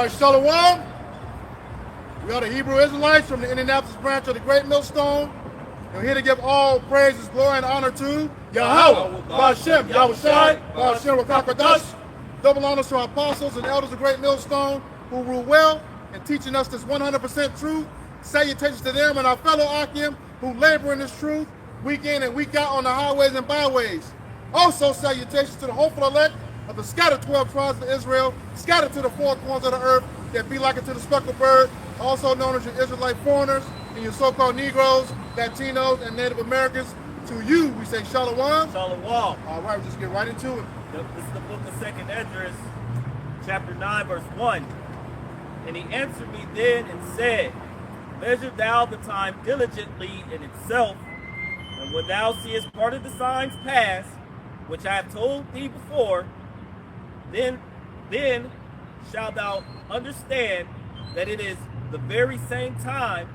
All right, Shalom. We are the Hebrew Israelites from the Indianapolis branch of the Great Millstone. And we're here to give all praises, glory, and honor to Yahweh, Ba'ashem, Yahushai, Ba'ashem, Rakakadash. Double honors to our apostles and elders of Great Millstone who rule well and teaching us this 100% truth. Salutations to them and our fellow Akim who labor in this truth week in and week out on the highways and byways. Also salutations to the hopeful elect of the scattered 12 tribes of Israel, scattered to the four corners of the earth, that be like it to the speckled bird, also known as your Israelite foreigners and your so-called Negroes, Latinos, and Native Americans. To you, we say Shalom. Shalom. All right, we'll just get right into it. This is the book of 2nd Esdras, chapter 9, verse 1. And he answered me then and said, measure thou the time diligently in itself, and when thou seest part of the signs pass, which I have told thee before, then shalt thou understand that it is the very same time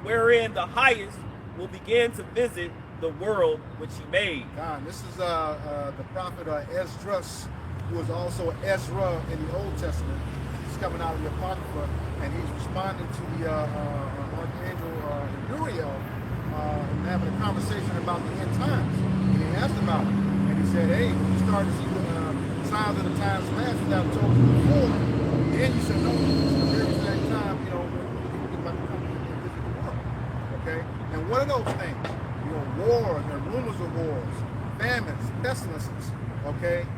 wherein the highest will begin to visit the world which he made. God, this is the prophet Esdras, who is also Ezra in the Old Testament. He's coming out of the Apocrypha, and he's responding to the Archangel Uriel and having a conversation about the end times. And he asked about it, and he said, hey, when you start to see the signs of the times past that I've told you before, then you should know it's the very same time, you know, when people get about to come and visit the world. Okay? And what are those things? You know, wars and rumors of wars, famines, pestilences, okay?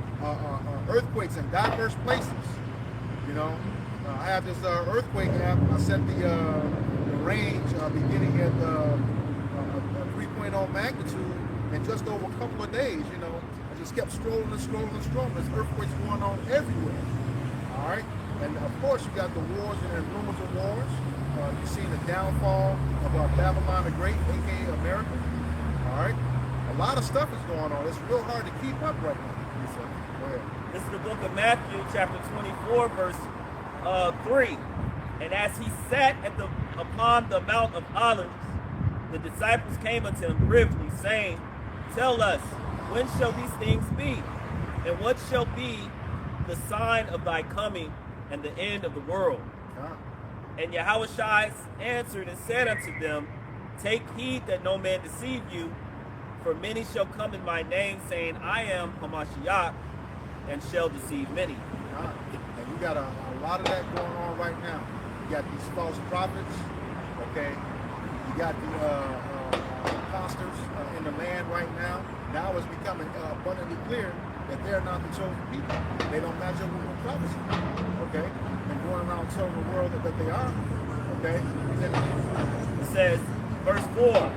Earthquakes in diverse places. You know, I have this earthquake app. I set the range beginning at 3.0 magnitude, and just over a couple of days, you know, I just kept scrolling and scrolling and scrolling. There's earthquakes going on everywhere. All right, and of course you got the wars and rumors of wars. You've seen the downfall of Babylon the Great, aka America. All right, a lot of stuff is going on. It's real hard to keep up right now. Go ahead. This is the book of Matthew, chapter 24, verse 3. And as he sat upon the Mount of Olives, the disciples came unto him privily, saying, tell us, when shall these things be? And what shall be the sign of thy coming and the end of the world? And Yahushua answered and said unto them, take heed that no man deceive you, for many shall come in my name, saying, I am Hamashiach, and shall deceive many. And you got a lot of that going on right now. You got these false prophets, okay? You got the imposters in the land right now. Now it's becoming abundantly clear that they're not the chosen people. They don't match up with the prophecy, okay? And going around telling the world that they are, okay? It says, verse 4,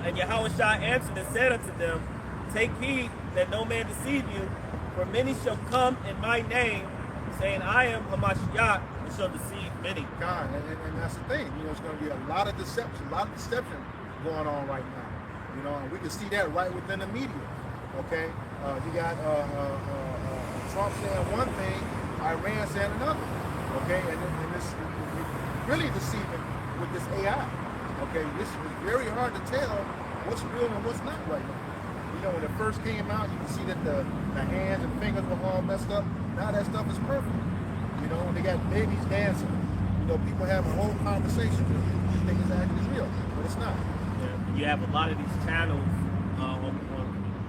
and Yahushua answered and said unto them, take heed that no man deceive you, for many shall come in my name, saying, I am Hamashiach, and shall deceive many. God, and that's the thing. You know, it's going to be a lot of deception going on right now. You know, and we can see that right within the media. Okay, you got Trump saying one thing, Iran saying another. Okay, and it's really deceiving with this AI. Okay, this is very hard to tell what's real and what's not right now. You know, when it first came out, you can see that the hands and fingers were all messed up. Now that stuff is perfect. You know, and they got babies dancing. You know, people having a whole conversation. You think it's actually real, but it's not. Yeah, you have a lot of these channels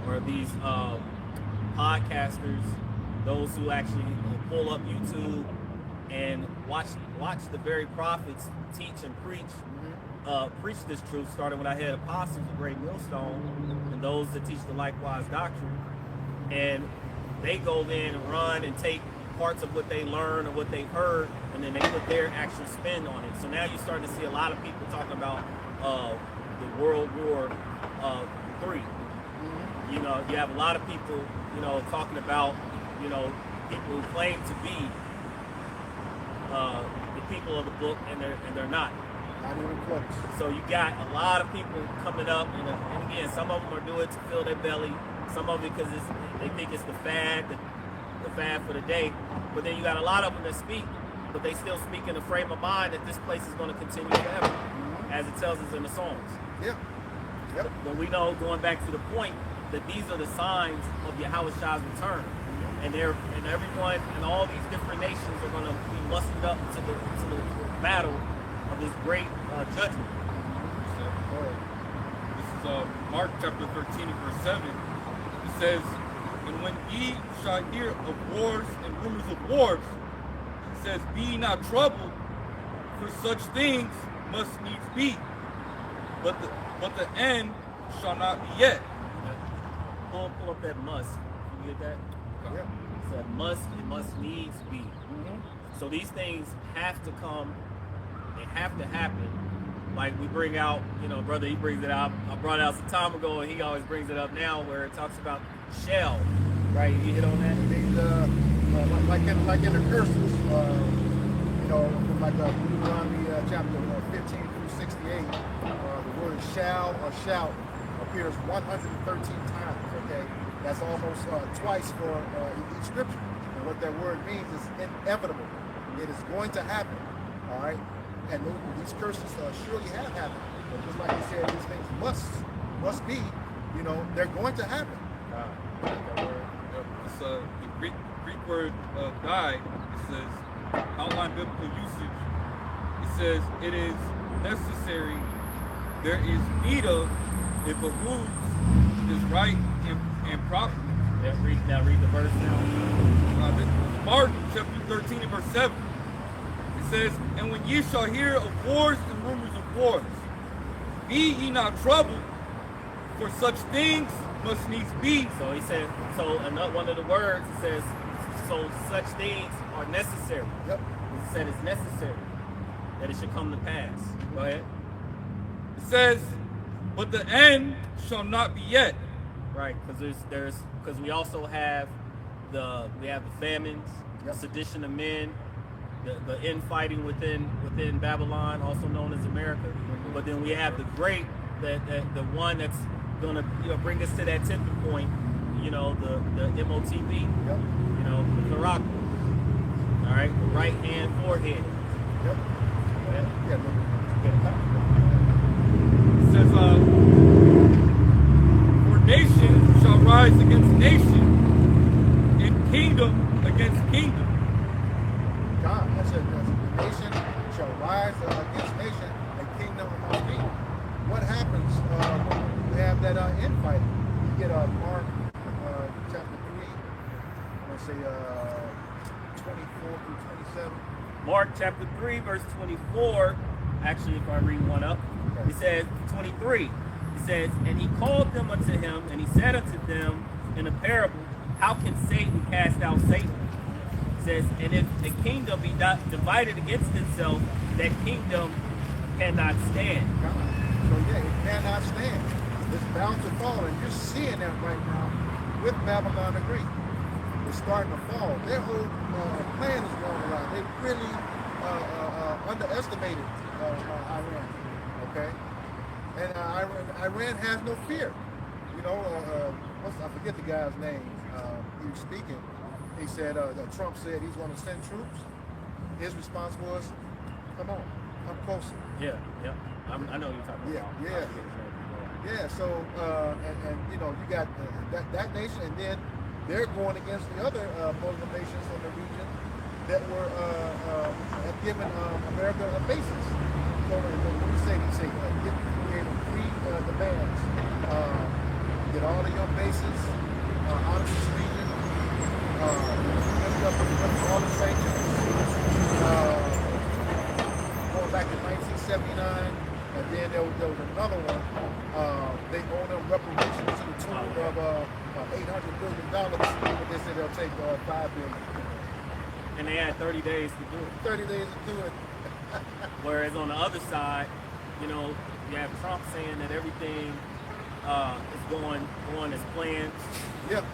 or these podcasters, those who actually pull up YouTube and watch the very prophets teach and preach. Preach this truth, starting when I had apostles of Great Millstone and those that teach the likewise doctrine, and they go in and run and take parts of what they learned or what they heard, and then they put their actual spin on it. So now you're starting to see a lot of people talking about the World War III. You know, you have a lot of people, you know, talking about, you know, people who claim to be the people of the book, and they're not. Not even close. So you got a lot of people coming up, and again, some of them are doing it to fill their belly, some of it because they think it's the fad for the day. But then you got a lot of them that speak, but they still speak in the frame of mind that this place is going to continue forever, as it tells us in the Psalms. Yeah. Yep. But we know, going back to the point, that these are the signs of Yahushua's return. and everyone and all these different nations are going to be mustered up to the battle of this great judgment. This is Mark chapter 13 and verse 7. It says, "And when ye shall hear of wars and rumors of wars, it says, be ye not troubled, for such things must needs be, but the end shall not be yet." Pull up that must. Can you get that? Yeah. It said must, it must needs be. Mm-hmm. So these things have to come, they have to happen. Like we bring out, brother, he brings it out. I brought it out some time ago, and he always brings it up now, where it talks about shall. Right? You hit on that? These, like in the curses, from like Deuteronomy chapter 15 through 68, the word shall or shout appears 113 times. Okay, that's almost twice for each scripture. And what that word means is inevitable. It is going to happen. All right. And these curses surely have happened. But just like he said, these things must be, they're going to happen. It's the Greek word die. It says, outline biblical usage. It says, it is necessary, there is need of, it behooves, it is right and proper. Yeah, read the verse now. This is Mark chapter 13 and verse 7. It says, "And when ye shall hear of wars and rumors of wars, be ye not troubled, for such things must needs be." So he said, another one of the words, it says, so such things are necessary. Yep. He said it's necessary that it should come to pass. Go ahead. It says, "But the end shall not be yet." Right, because we also have the famines, Yep. sedition of men, the infighting within Babylon, also known as America. But then we have the great, the one that's gonna bring us to that tipping point. The MOTB. Yep. The Karak. All right, the right hand forehead. Yep. Go ahead. Yeah. It says, "For nation shall rise against nation, and kingdom against kingdom." God, that's it. The nation shall rise against nation, and kingdom against kingdom. What happens when we have that infighting? You get Mark chapter 3, I'm going to say 24 through 27. Mark chapter 3, verse 24. Actually, if I read one up, he says 23. He says, "And he called them unto him, and he said unto them in a parable, How can Satan cast out Satan? It says, and if a kingdom be not divided against itself, that kingdom cannot stand." So yeah, it cannot stand. It's bound to fall, and you're seeing that right now with Babylon the Great. It's starting to fall. Their whole plan is going around. They really underestimated Iran. Okay, and Iran has no fear. I forget the guy's name. He was speaking. He said that Trump said he's going to send troops. His response was, "Come on, come closer." Yeah. I know you're talking about. Yeah. So you got that nation, and then they're going against the other Muslim nations in the region that were have given America a basis. So what he say create 3 demands: get all of your bases out of this region, end up with all the sanctions. Going back to 1979. And then there was another one. They owe them reparations to the tune of $800 billion. But they said they'll take $5 billion. And they had 30 days to do it. 30 days to do it. Whereas on the other side, you have Trump saying that everything is going as planned. Yep.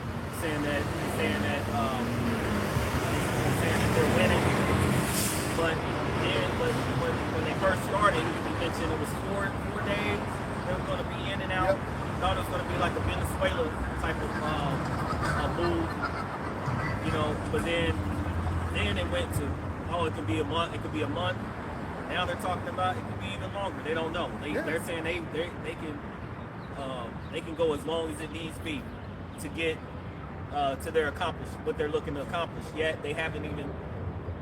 Saying that they're winning. But when they first started, you mentioned it was four days. They were going to be in and out. Yep. Thought it was going to be like a Venezuela type of move, But then it went to, it could be a month. It could be a month. Now they're talking about it could be even longer. They don't know. They're saying they can go as long as it needs be to get to their what they're looking to accomplish. Yet they haven't even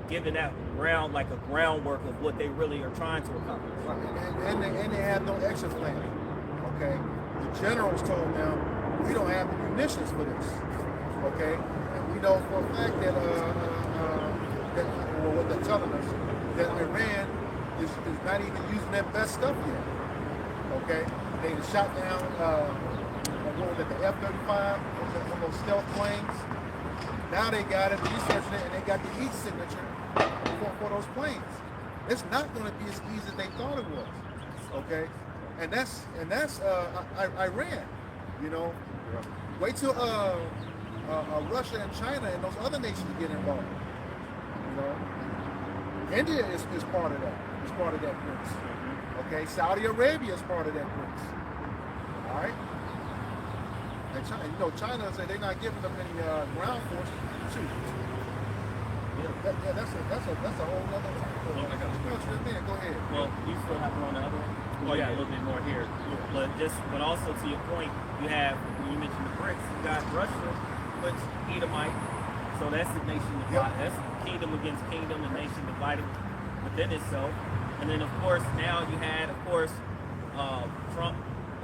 given that a groundwork of what they really are trying to accomplish. And they have no exit plan. Okay, the generals told them we don't have the munitions for this. Okay, and we know for a fact that what they're telling us that Iran is not even using their best stuff yet. Okay, they shot down what was it, the F-35 on those stealth planes. Now they got it, researching it, and they got the heat signature for those planes. It's not going to be as easy as they thought it was. Okay, and that's Iran. You know, wait till Russia and China and those other nations get involved. You know, India is part of that. Is part of that BRICS. Okay, Saudi Arabia is part of that BRICS. All right. And China, China said they're not giving them any ground force. Shoot. That's a whole other. Go ahead. Well, you still have one on the other one. Oh, yeah, a little bit more here. But also to your point, you have when you mentioned the BRICS, you got Russia, which Edomite. So that's the nation divided. That's kingdom against kingdom, a nation divided within itself. And then of course now you had Trump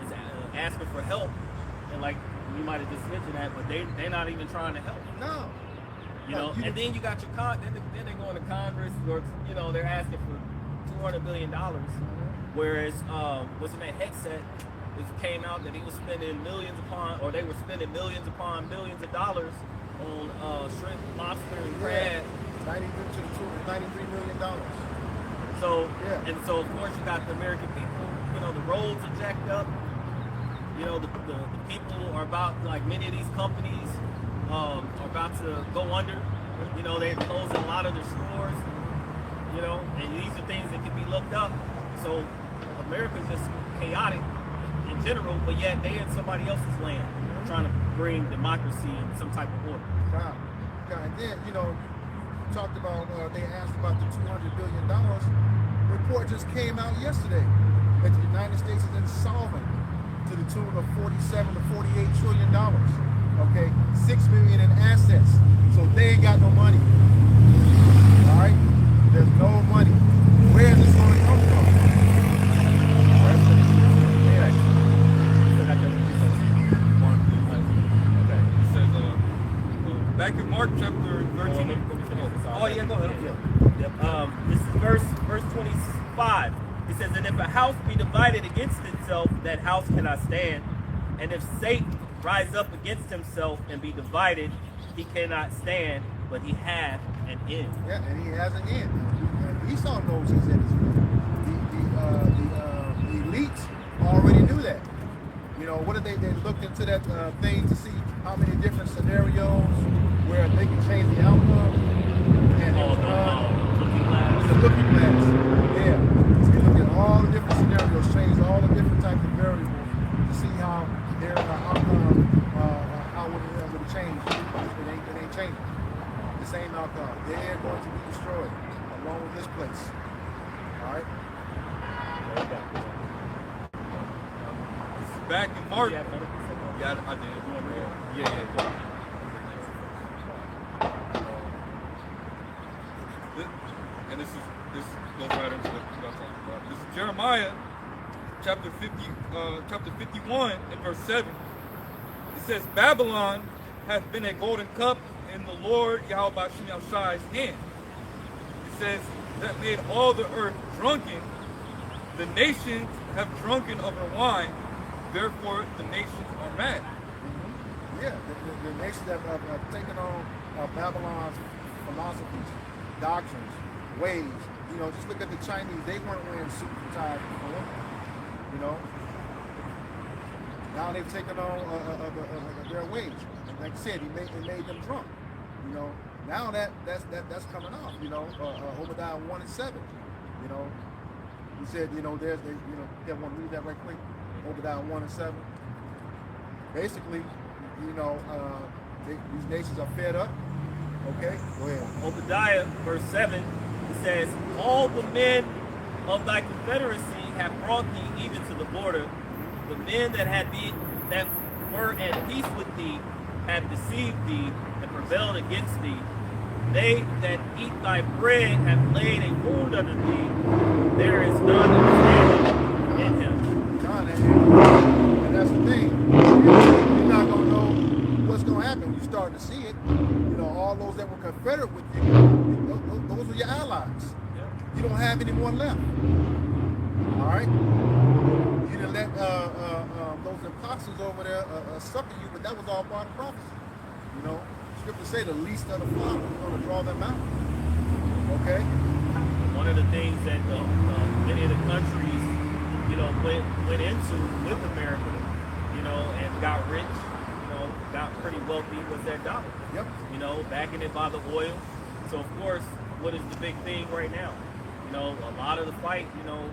is asking for help, and like you might have just mentioned that, but they're not even trying to help. No. You know, and then you got your then they're going to Congress, or they're asking for $200 billion, whereas what's in that headset? It came out that he was spending they were spending millions upon millions of dollars on shrimp, lobster, and crab. $93 million. So and so of course you got the American people. The roads are jacked up. The people are about, like many of these companies are about to go under. They're closing a lot of their stores. And these are things that can be looked up. So America's just chaotic in general, but yet they in somebody else's land trying to bring democracy and some type of order. Wow. And then, talked about, they asked about the $200 billion. Report just came out yesterday that the United States is insolvent to the tune of $47 to $48 trillion. Okay, $6 billion in assets. So they ain't got no money. All right, there's no money. Where is this going to come from? It says, back in Mark chapter 13. Oh yeah, go ahead. Yeah. This is verse 25. It says, "And if a house be divided against itself, that house cannot stand. And if Satan rise up against himself and be divided, he cannot stand, but he hath an end." Yeah, and he has an end. And Esau knows he's at his end. The elites already knew that. What did they looked into that thing to see how many different scenarios where they can change the outcome. And the looking glass. Yeah. So you look at all the different scenarios, change all the different types of variables to see how their outcome, how would it change. It ain't changing. The same outcome. They're going to be destroyed along with this place. All right. This is back in Mark. Yeah, I did. Yeah. And this goes right into what I'm talking about. This is Jeremiah chapter 51 and verse 7. It says, "Babylon hath been a golden cup in the Lord Yahweh Shem Shai's hand." It says, "That made all the earth drunken. The nations have drunken of her wine, therefore the nations are mad." Yeah, the nations have taken on Babylon's philosophies, doctrines, ways. Just look at the Chinese. They weren't wearing suits and ties before. Now they've taken on their ways. Like I said, it made them drunk. Now that's coming off. Obadiah 1 and 7. He said, they want to read that right quick. Obadiah 1 and 7. Basically, these nations are fed up. Okay, go ahead. Obadiah, verse 7, it says, "All the men of thy confederacy have brought thee even to the border. The men that were at peace with thee have deceived thee and prevailed against thee. They that eat thy bread have laid a wound under thee. There is none understanding in him. God, and that's the thing. You're not going to know what's going to happen when you start to see it. You know, all those that were confederate with you, those were your allies. Yeah. You don't have any more left. All right? You didn't let those imposters over there sucker you, but that was all part of prophecy. You know, Scripture say the least of the flock is going to draw them out. Okay? One of the things that many of the countries, you know, went into with America, you know, and got rich, you know, got pretty wealthy was that dollar. Yep. You know, backing it by the oil. So of course, what is the big thing right now? You know, a lot of the fight, you know,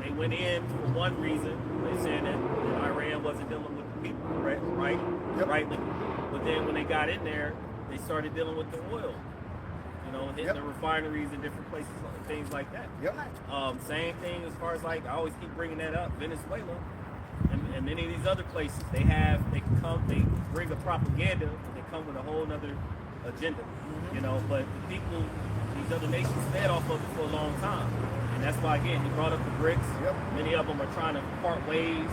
they went in for one reason. They said that Iran wasn't dealing with the people, right? Yep. Rightly. But then when they got in there, they started dealing with the oil. You know, hitting Yep. the refineries in different places, things like that. Yep. Same thing as far as like, I always keep bringing that up, Venezuela and many of these other places, they bring a propaganda, they come with a whole other agenda, you know, but the people, these other nations fed off of it for a long time. And that's why, again, he brought up the BRICS. Yep. Many of them are trying to part ways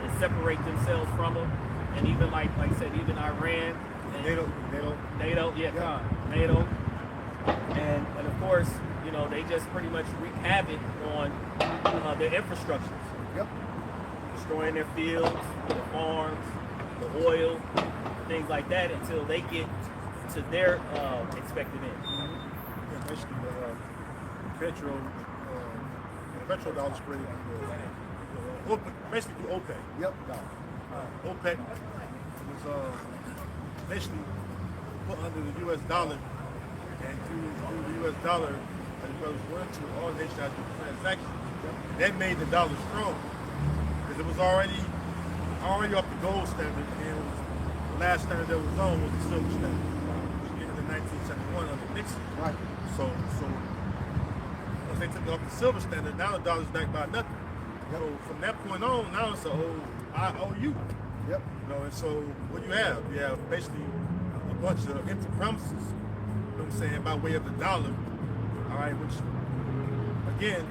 and separate themselves from them. And even like I said, even Iran. And NATO, yeah, Yep. NATO. And of course, you know, they just pretty much wreak havoc on their infrastructures. Yep. Destroying their fields, their farms, the oil, things like that until they get to their expected end. Yeah, basically, petrol dollars created Basically through OPEC. Yep. OPEC was basically put under the U.S. dollar, and through the U.S. dollar, as well as went to all nations had to do transactions. And that made the dollar strong because it was already off the gold standard, and the last standard that was on was the silver standard, which came in 1971 under Nixon. Right. So once they took it off the silver standard, now the dollar's backed by nothing. So from that point on, now it's I owe you. Yep. You know, and so what you have basically a bunch of empty promises, you know what I'm saying, by way of the dollar, all right, which, again,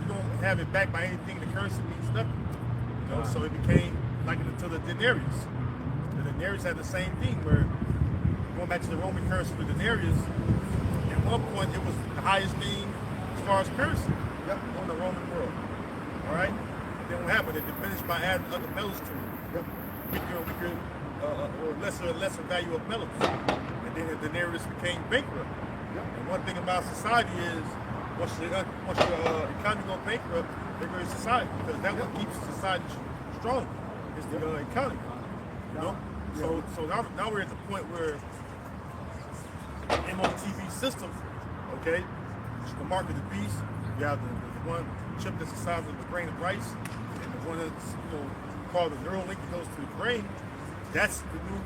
you don't have it backed by anything, the currency means nothing. You know, so it became like until the denarius. The denarius had the same thing where, going back to the Roman currency, the denarius, at one point it was the highest thing as far as currency on the Roman world. All right? And then what happened? It diminished by adding other metals to it. Weaker and weaker, or lesser and lesser value of metals. And then the denarius became bankrupt. And one thing about society is, once your economy goes bankrupt, there goes society, because that's what keeps society strong, is the economy. You know? So now we're at the point where MOTV system, okay, which is the mark of the beast. You have the one chip that's the size of the grain of rice, and the one that's called the neural link that goes to the brain. That's the new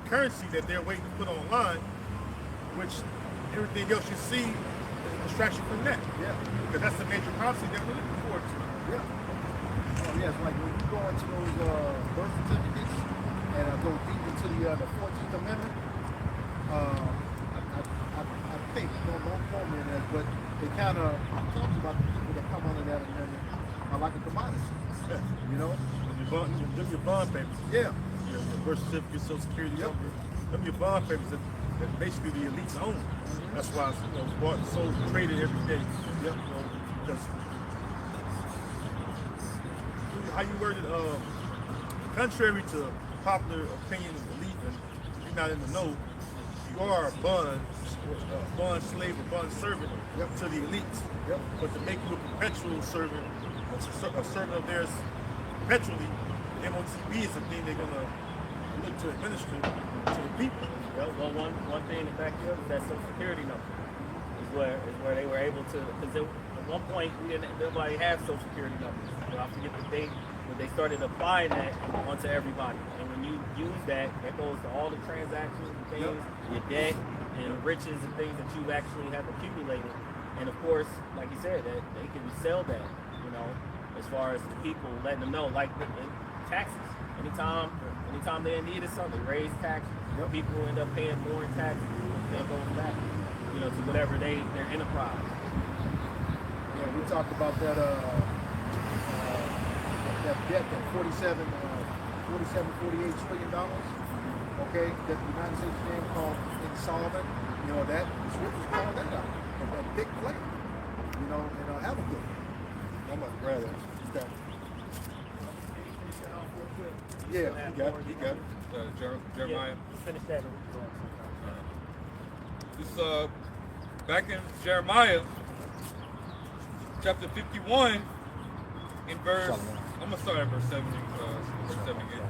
currency that they're waiting to put online, which everything else you see is a distraction from that. Yeah. Because that's the major policy that we're looking forward to. Yeah. Oh, yes, like when you go into those birth certificates and go deep into the 14th Amendment, I think, don't quote me on that, but it kind of talks about the people that come under that amendment are like a commodity. Yeah. You know? Your bond papers. Yeah. Your birth certificate, Social Security number. Them your bond papers that basically the elites own. That's why it's bought and sold and traded every day. Yep. Because how you worded, contrary to popular opinion and belief, and if you're not in the know, you are a bond slave or bond servant to the elites. Yep. But to make you a perpetual servant, a servant of theirs perpetually, MOTB is the thing they're going to look to administer to the people. Well, one thing to back you up is that Social Security number is where they were able to, because at one point nobody had Social Security numbers. I forget the date, but they started applying that onto everybody. And when you use that goes to all the transactions and things, your debt and riches and things that you actually have accumulated. And of course, like you said, that they can sell that, you know, as far as the people letting them know. Like taxes. Anytime they needed something, they raised taxes. Yep. People end up paying more in taxes. Then goes back, to whatever their enterprise. Yeah, we talked about that debt, that 48 trillion dollars. Okay, that the United States name called insolvent. That the scriptures call that out. A big play. And have a good one. I'm about to grab that. Yeah, he got it. Jeremiah. Yeah, finish that. This back in Jeremiah chapter 51 in verse. I'm gonna start at verse 7. Verse 7 again.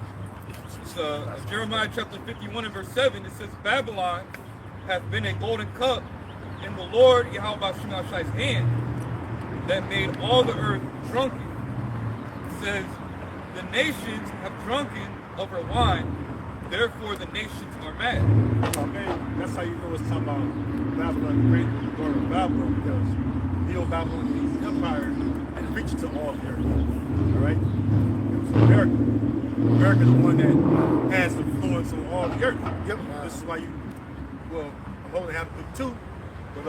It's Jeremiah chapter 51 and verse 7. It says, Babylon hath been a golden cup in the Lord Yahweh Shemashai's hand that made all the earth drunken. It says, the nations have drunken of her wine, therefore the nations are mad. Okay, that's how you know it's talking about Babylon, the great Lord of Babylon, because Neo-Babylonian Empire didn't reach to all the earth. All right? It was America. America's the one that has influence on all the earth. Yep. This is why I'm holding half the two, but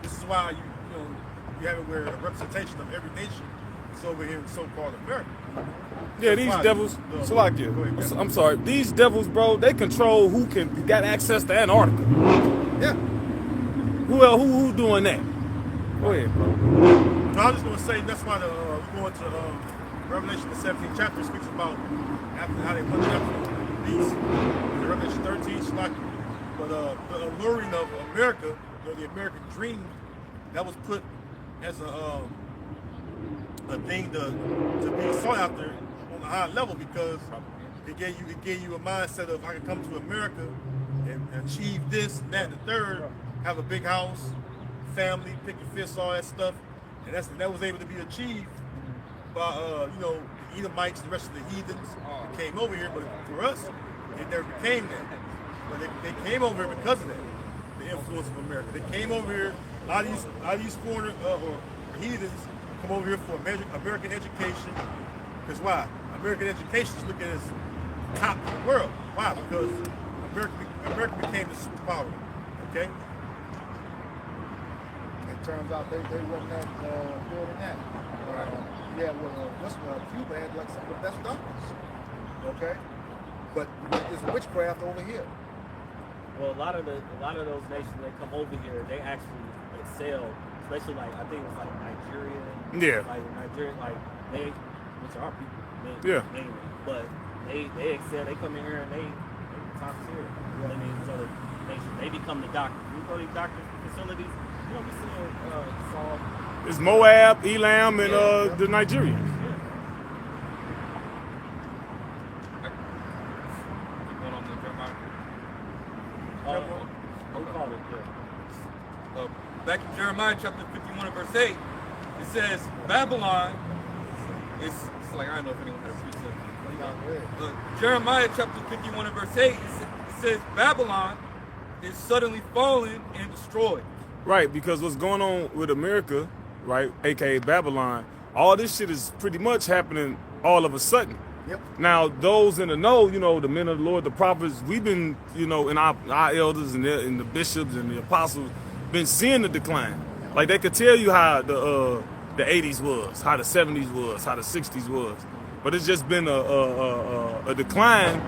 this is why you have it where a representation of every nation is over here in so-called America. Yeah, these devils. Salakia. I'm sorry. These devils, bro. They control who got access to Antarctica. Yeah. Who doing that? Go ahead, bro. So I was just gonna say that's why we go into Revelation the 17th chapter speaks about after how they went after the beast. In Revelation 13, Shalaki. But the alluring of America, the American dream, that was put as a thing to be sought after on a high level, because it gave you a mindset of I can come to America and achieve this and that and the third, have a big house, family, picket fists, all that stuff, and that was able to be achieved by the Edomites, the rest of the heathens that came over here. But for us, it never became that. But they came over here because of that, the influence of America. They came over here. A lot of these foreigner or heathens come over here for American education. Because why? American education is looked at as top in the world. Why? Because America became the superpower. Okay. It turns out they wasn't that good in that. Cuba had like some of the best doctors. Okay. But it's witchcraft over here. Well, a lot of those nations that come over here, they actually excel, especially I think it's like Nigeria. Yeah. Which are people. Mainly, but they excel. They come in here and they top tier. I mean, so they become the doctors. You go to these doctor facilities, we seeing Saul. It's Moab, Elam, and the Nigerians. Back in Jeremiah chapter 51 and verse 8, it says, Babylon is, it's like, I don't know if anyone had a precept. Jeremiah chapter 51 and verse 8, it says, Babylon is suddenly fallen and destroyed. Right, because what's going on with America, right, aka Babylon, all this shit is pretty much happening all of a sudden. Yep. Now, those in the know, the men of the Lord, the prophets, we've been, and our elders and the bishops and the apostles been seeing the decline. Like they could tell you how the 80s was, how the 70s was, how the 60s was, but it's just been a decline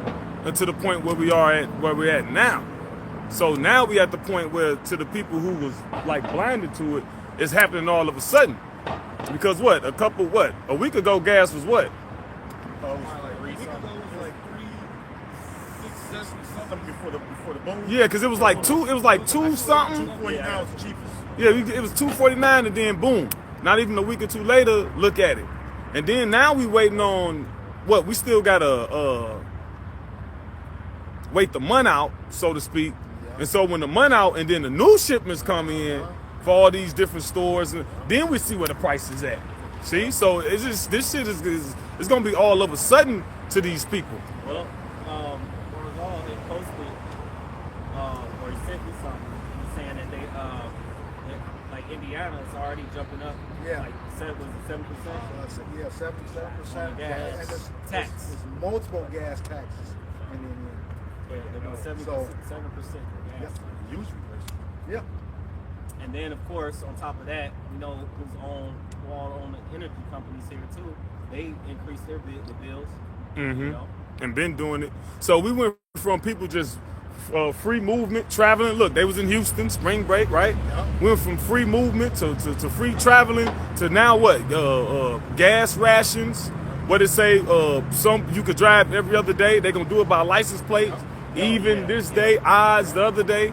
to the point where we're at now. So now we at the point where to the people who was like blinded to it, it's happening all of a sudden. Because a week ago gas was what? Something before the boom. Yeah, because it was like two something. 249 was the cheapest. Yeah, it was $2.49 and then boom. Not even a week or two later, look at it. And then now we waiting on what? We still gotta wait the month out, so to speak. And so when the month out and then the new shipments come in for all these different stores, and then we see where the price is at. See, so it's just this shit is it's gonna be all of a sudden to these people. Well, Barzal, they posted, or he sent me something saying that like Indiana is already jumping up. Yeah. Like 7%. Yeah, 7%. Gas And tax. there's multiple gas taxes in Indiana. Yeah, they're doing 7%. So- 7% gas. Yeah. Usually, Yeah. And then, of course, on top of that, you know who all own the energy companies here too. They increased the bills. Mm-hmm. You know? And been doing it. So we went from people just free movement, traveling. Look, they was in Houston, spring break, right? Yeah. We went from free movement to free traveling to now what? Gas rations. What it say? Some you could drive every other day. They gonna do it by license plates. Even this day, odds the other day.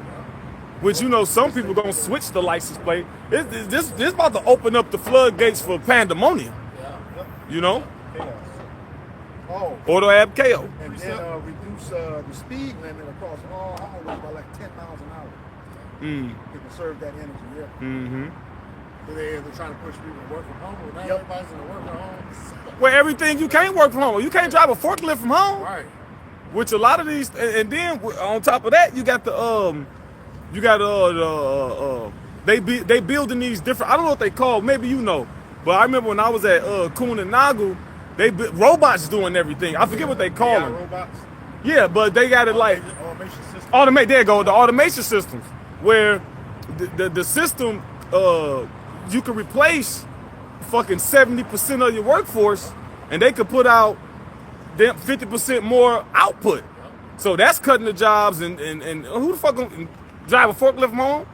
Which, you know, some people gonna switch the license plate. This about to open up the floodgates for pandemonium. You know, Chaos. Oh. Auto Ab KO. And then reduce the speed limit across all highways by like 10 miles an hour. To conserve that energy, yeah. Mm-hmm. they're trying to push people to work from home. Well, now Yep. everybody's going to work from home. Where everything you can't work from home. You can't drive a forklift from home. Right. Which a lot of these, and then on top of that, you got they building these different. I don't know what they call. Maybe you know, but I remember when I was at Kuhn and Nagel, they robots doing everything. I forget what they call AI them. robots. Yeah, but they got it like Automation system. automate. There you go, the automation systems where the system you can replace fucking 70% of your workforce, and they could put out them 50% more output. So that's cutting the jobs, and who the fuck gonna drive a forklift from home?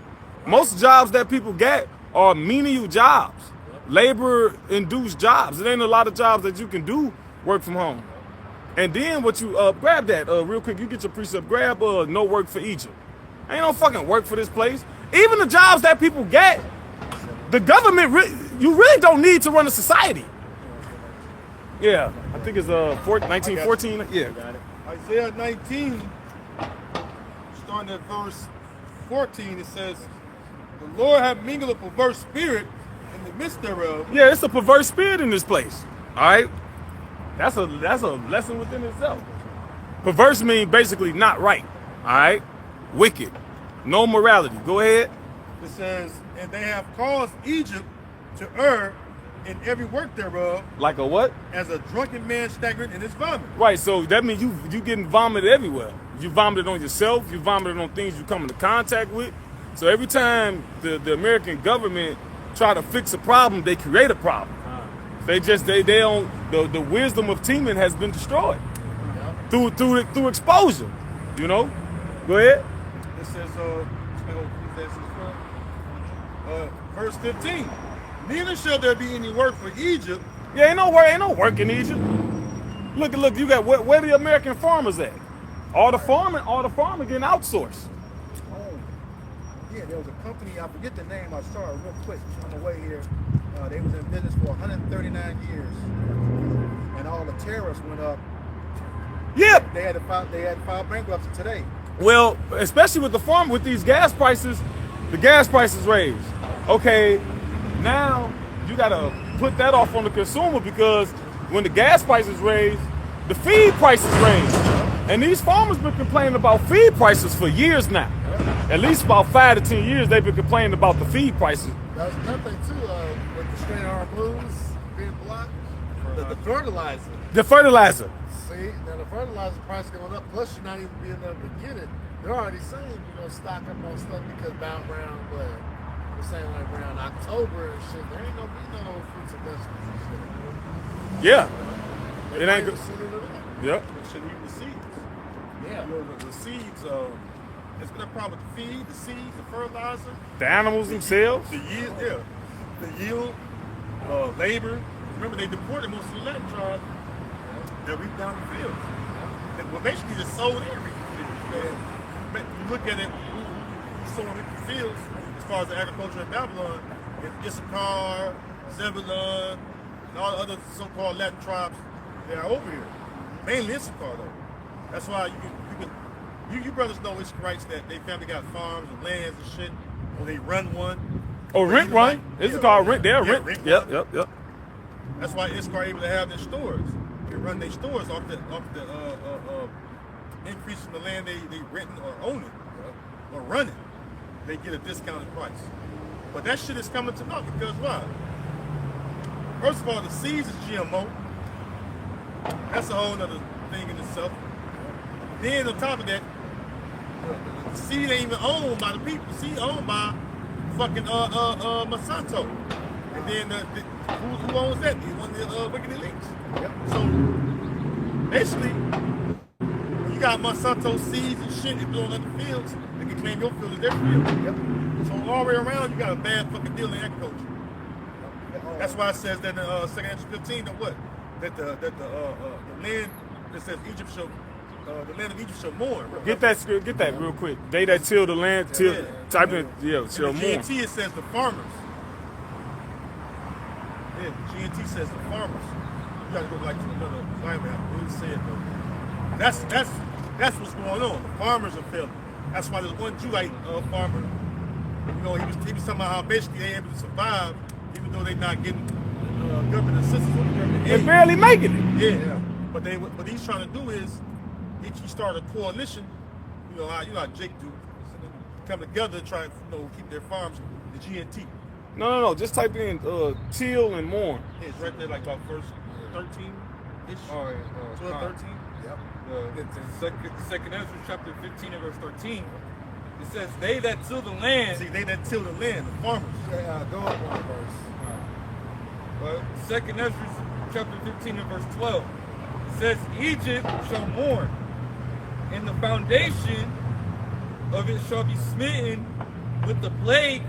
Most jobs that people get are menial jobs, labor-induced jobs. It ain't a lot of jobs that you can do work from home. And then what you grab that real quick. You get your precept. Grab no work for Egypt. Ain't no fucking work for this place. Even the jobs that people get, the government you really don't need to run a society. Yeah, I think it's 1914. Yeah. Isaiah 19, starting at verse 14, it says, "The Lord hath mingled a perverse spirit in the midst thereof." Yeah, it's a perverse spirit in this place. All right, that's a lesson within itself. Perverse means basically not right. All right, wicked, no morality. Go ahead. It says, "And they have caused Egypt to err in every work thereof, Like a what? as a drunken man staggered in his vomit." Right. So that means you getting vomited everywhere. You vomited on yourself. You vomited on things you come into contact with. So every time the American government try to fix a problem, they create a problem. They don't. The wisdom of teaming has been destroyed through exposure. You know. Go ahead. It says, verse 15, "Neither shall there be any work for Egypt." Yeah, ain't no work in Egypt. Look. You got where the American farmers at? All the farming getting outsourced. Oh, yeah, there was a company, I forget the name, I saw it real quick on the way here. They was in business for 139 years. And all the tariffs went up. Yeah. They had to file bankruptcy today. Well, especially with these gas prices, the gas prices raised. Okay, now you gotta put that off on the consumer, because when the gas prices raise, the feed prices raise. And these farmers been complaining about feed prices for years now. At least about 5 to 10 years they've been complaining about the feed prices. That's nothing too, with the straight arm blues being blocked. The fertilizer. The fertilizer. See, now the fertilizer price going up, plus you're not even being able to get it. They're already saying you're going to stock up on stuff because about around, they're saying like around October and shit, there ain't going to be no fruits and vegetables and shit. Yeah. They It ain't might good. send it to them. Yep. They shouldn't eat the seeds. Yeah. You know, the seeds, it's been a problem with the feed, the seeds, the fertilizer, The animals themselves. the yield, the yield, labor. Remember, they deported most of the Latin tribes that reaped down the fields. Well, basically, just sold everything. But you look at it, who's sowing the fields as far as the agriculture in Babylon, it's Issachar, Zebulun, and all the other so-called Latin tribes that are over here. Mainly Issachar, though. That's why you brothers know Issacharites that they family got farms and lands and shit, or they run one. Oh, rent run. This is called rent. They're rent. rent Yep. run. Yep. That's why Issachar able to have their stores. They run their stores off the increase in the land they renting or owning or running. They get a discounted price. But that shit is coming to naught because why? First of all, the seeds is GMO. That's a whole other thing in itself. Then on top of that, the seed ain't even owned by the people. The seed owned by fucking Monsanto. And then who owns that? One of the wicked elites. Yep. So basically, when you got Monsanto seeds and shit you blowing other fields, they can claim your field as their field. Yep. So all the way around, you got a bad fucking deal in agriculture. That's why it says that in 2 Ezra 15 that what? That the land that says Egypt shall the land of Egypt shall mourn. Get that real quick. They that till the land, type in, shall In the mourn. GNT it says the farmers. Yeah, GNT says the farmers. You gotta go like to another Bible app. What did it say it though? That's what's going on. The farmers are failing. That's why there's one Jewite farmer. You know, he was talking about how basically they able to survive even though they're not getting government assistance or government They're aid. barely making it. Yeah. But what he's trying to do is he started a coalition. You know how Jake do. Come together to try and keep their farms. The GNT. No. Just type in till and mourn. Yeah, it's right there like about verse 13-ish. All right, 12, 13. Yep. Second Ezra chapter 15 and verse 13. It says, "They that till the land." See, they that till the land, the farmers. Go up one verse. Second Ezra chapter 15 and verse 12. It says, "Egypt shall mourn, and the foundation of it shall be smitten with the plague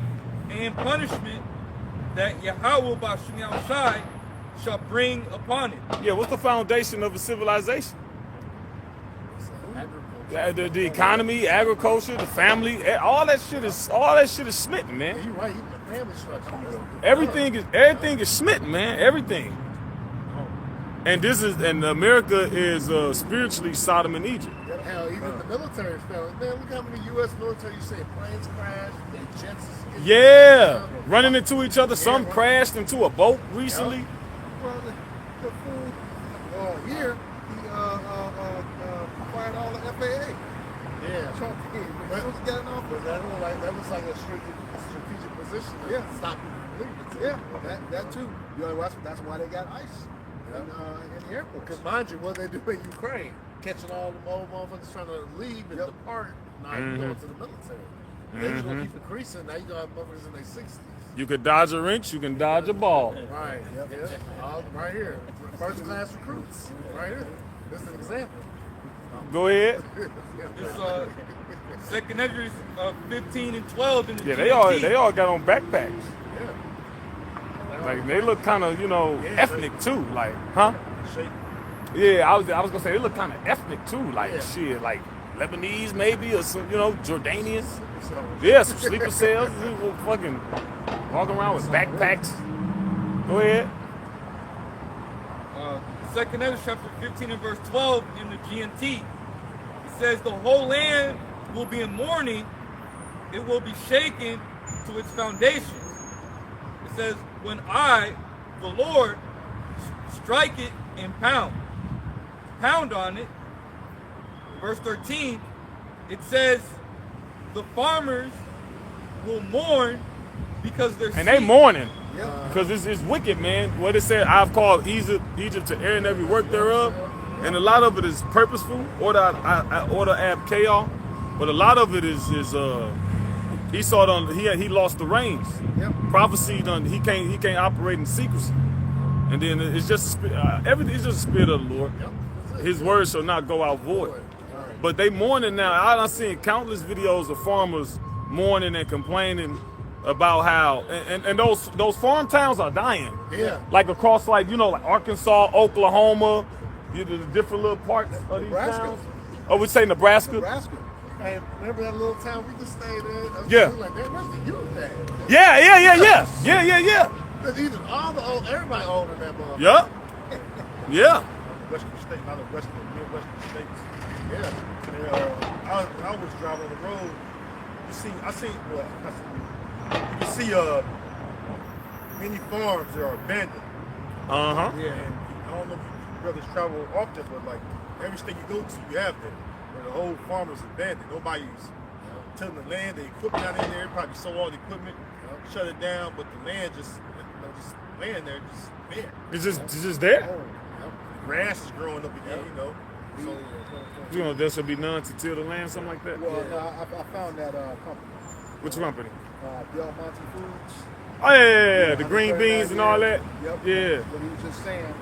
and punishment that Yahweh Bashim Yahushai shall bring upon it." Yeah, what's the foundation of a civilization? Agriculture. The economy, agriculture, the family, all that shit is smitten, man. You're right. Even the family structure. Everything is smitten, man. Everything. And America is spiritually Sodom and Egypt. Hell, even the military fell. Man, look how many U.S. military you say planes crashed, and jets. Yeah, running into each other. Some crashed into a boat recently. Well, the fool here, he acquired all the FAA. Yeah. Trump, that was getting off. But that was like a strategic position to stop people from leaving. Yeah, that too. You know, that's why they got ICE in the airport. Because mind you, what they do in Ukraine, catching all the old motherfuckers trying to leave and depart, now you going to the military. They just gonna keep increasing. Now you gonna have motherfuckers in their 60s. You could dodge a wrench, you can dodge a ball. Right. Yep. All right here. First class recruits. Right here. This is an example. Go ahead. It's Second Ezra 15 and 12 in the Yeah, GNT. they all got on backpacks. Yeah. Like they look kind of ethnic too. Like, huh? Shape. Yeah, I was gonna say they look kind of ethnic too. Like shit, like Lebanese maybe or some Jordanians. Yeah, some sleeper cells. People fucking walking around with backpacks. Go ahead. Second Ezra chapter 15 and verse 12 in the GNT. It says, "The whole land will be in mourning; it will be shaken to its foundation." It says, "When I, the Lord, strike it and pound on it." Verse 13, it says, "The farmers will mourn because their And they seed-" mourning. Because it's wicked, man. What it said, I've called Egypt to air and every work thereof. And a lot of it is purposeful, order ab chaos. But a lot of it is he saw it on he lost the reins. Yep. Prophecy done he can't operate in secrecy. And then it's just everything is just the spirit of the Lord. His word shall not go out void. But they mourning now. I've seen countless videos of farmers mourning and complaining about how and those farm towns are dying. Yeah. Like across like Arkansas, Oklahoma, the different little parts of these Nebraska. towns. Oh, we say Nebraska. Nebraska. Hey, remember that little town we just stayed in? Yeah. Like, man, where's the youth at? Yeah. Because even all the old, everybody older than that motherfucker. Yeah. Western states, not the Midwestern states. Yeah. And, I always drive on the road. You can see many farms that are abandoned. Uh-huh. Yeah. And I don't know if you brothers travel often, but like every state you go to, you have that. Where the whole farm is abandoned. Nobody's tilling the land, the equipment out in there, probably sold all the equipment. shut it down, but the land just laying there, just there. It's just there. Grass is growing up again, you know. So, You know, there should be none to till the land, something like that. Well, no, I found that company, Which company? Del Monte Foods. Oh yeah, the green beans and all that. Yep. Yeah. But he was just saying,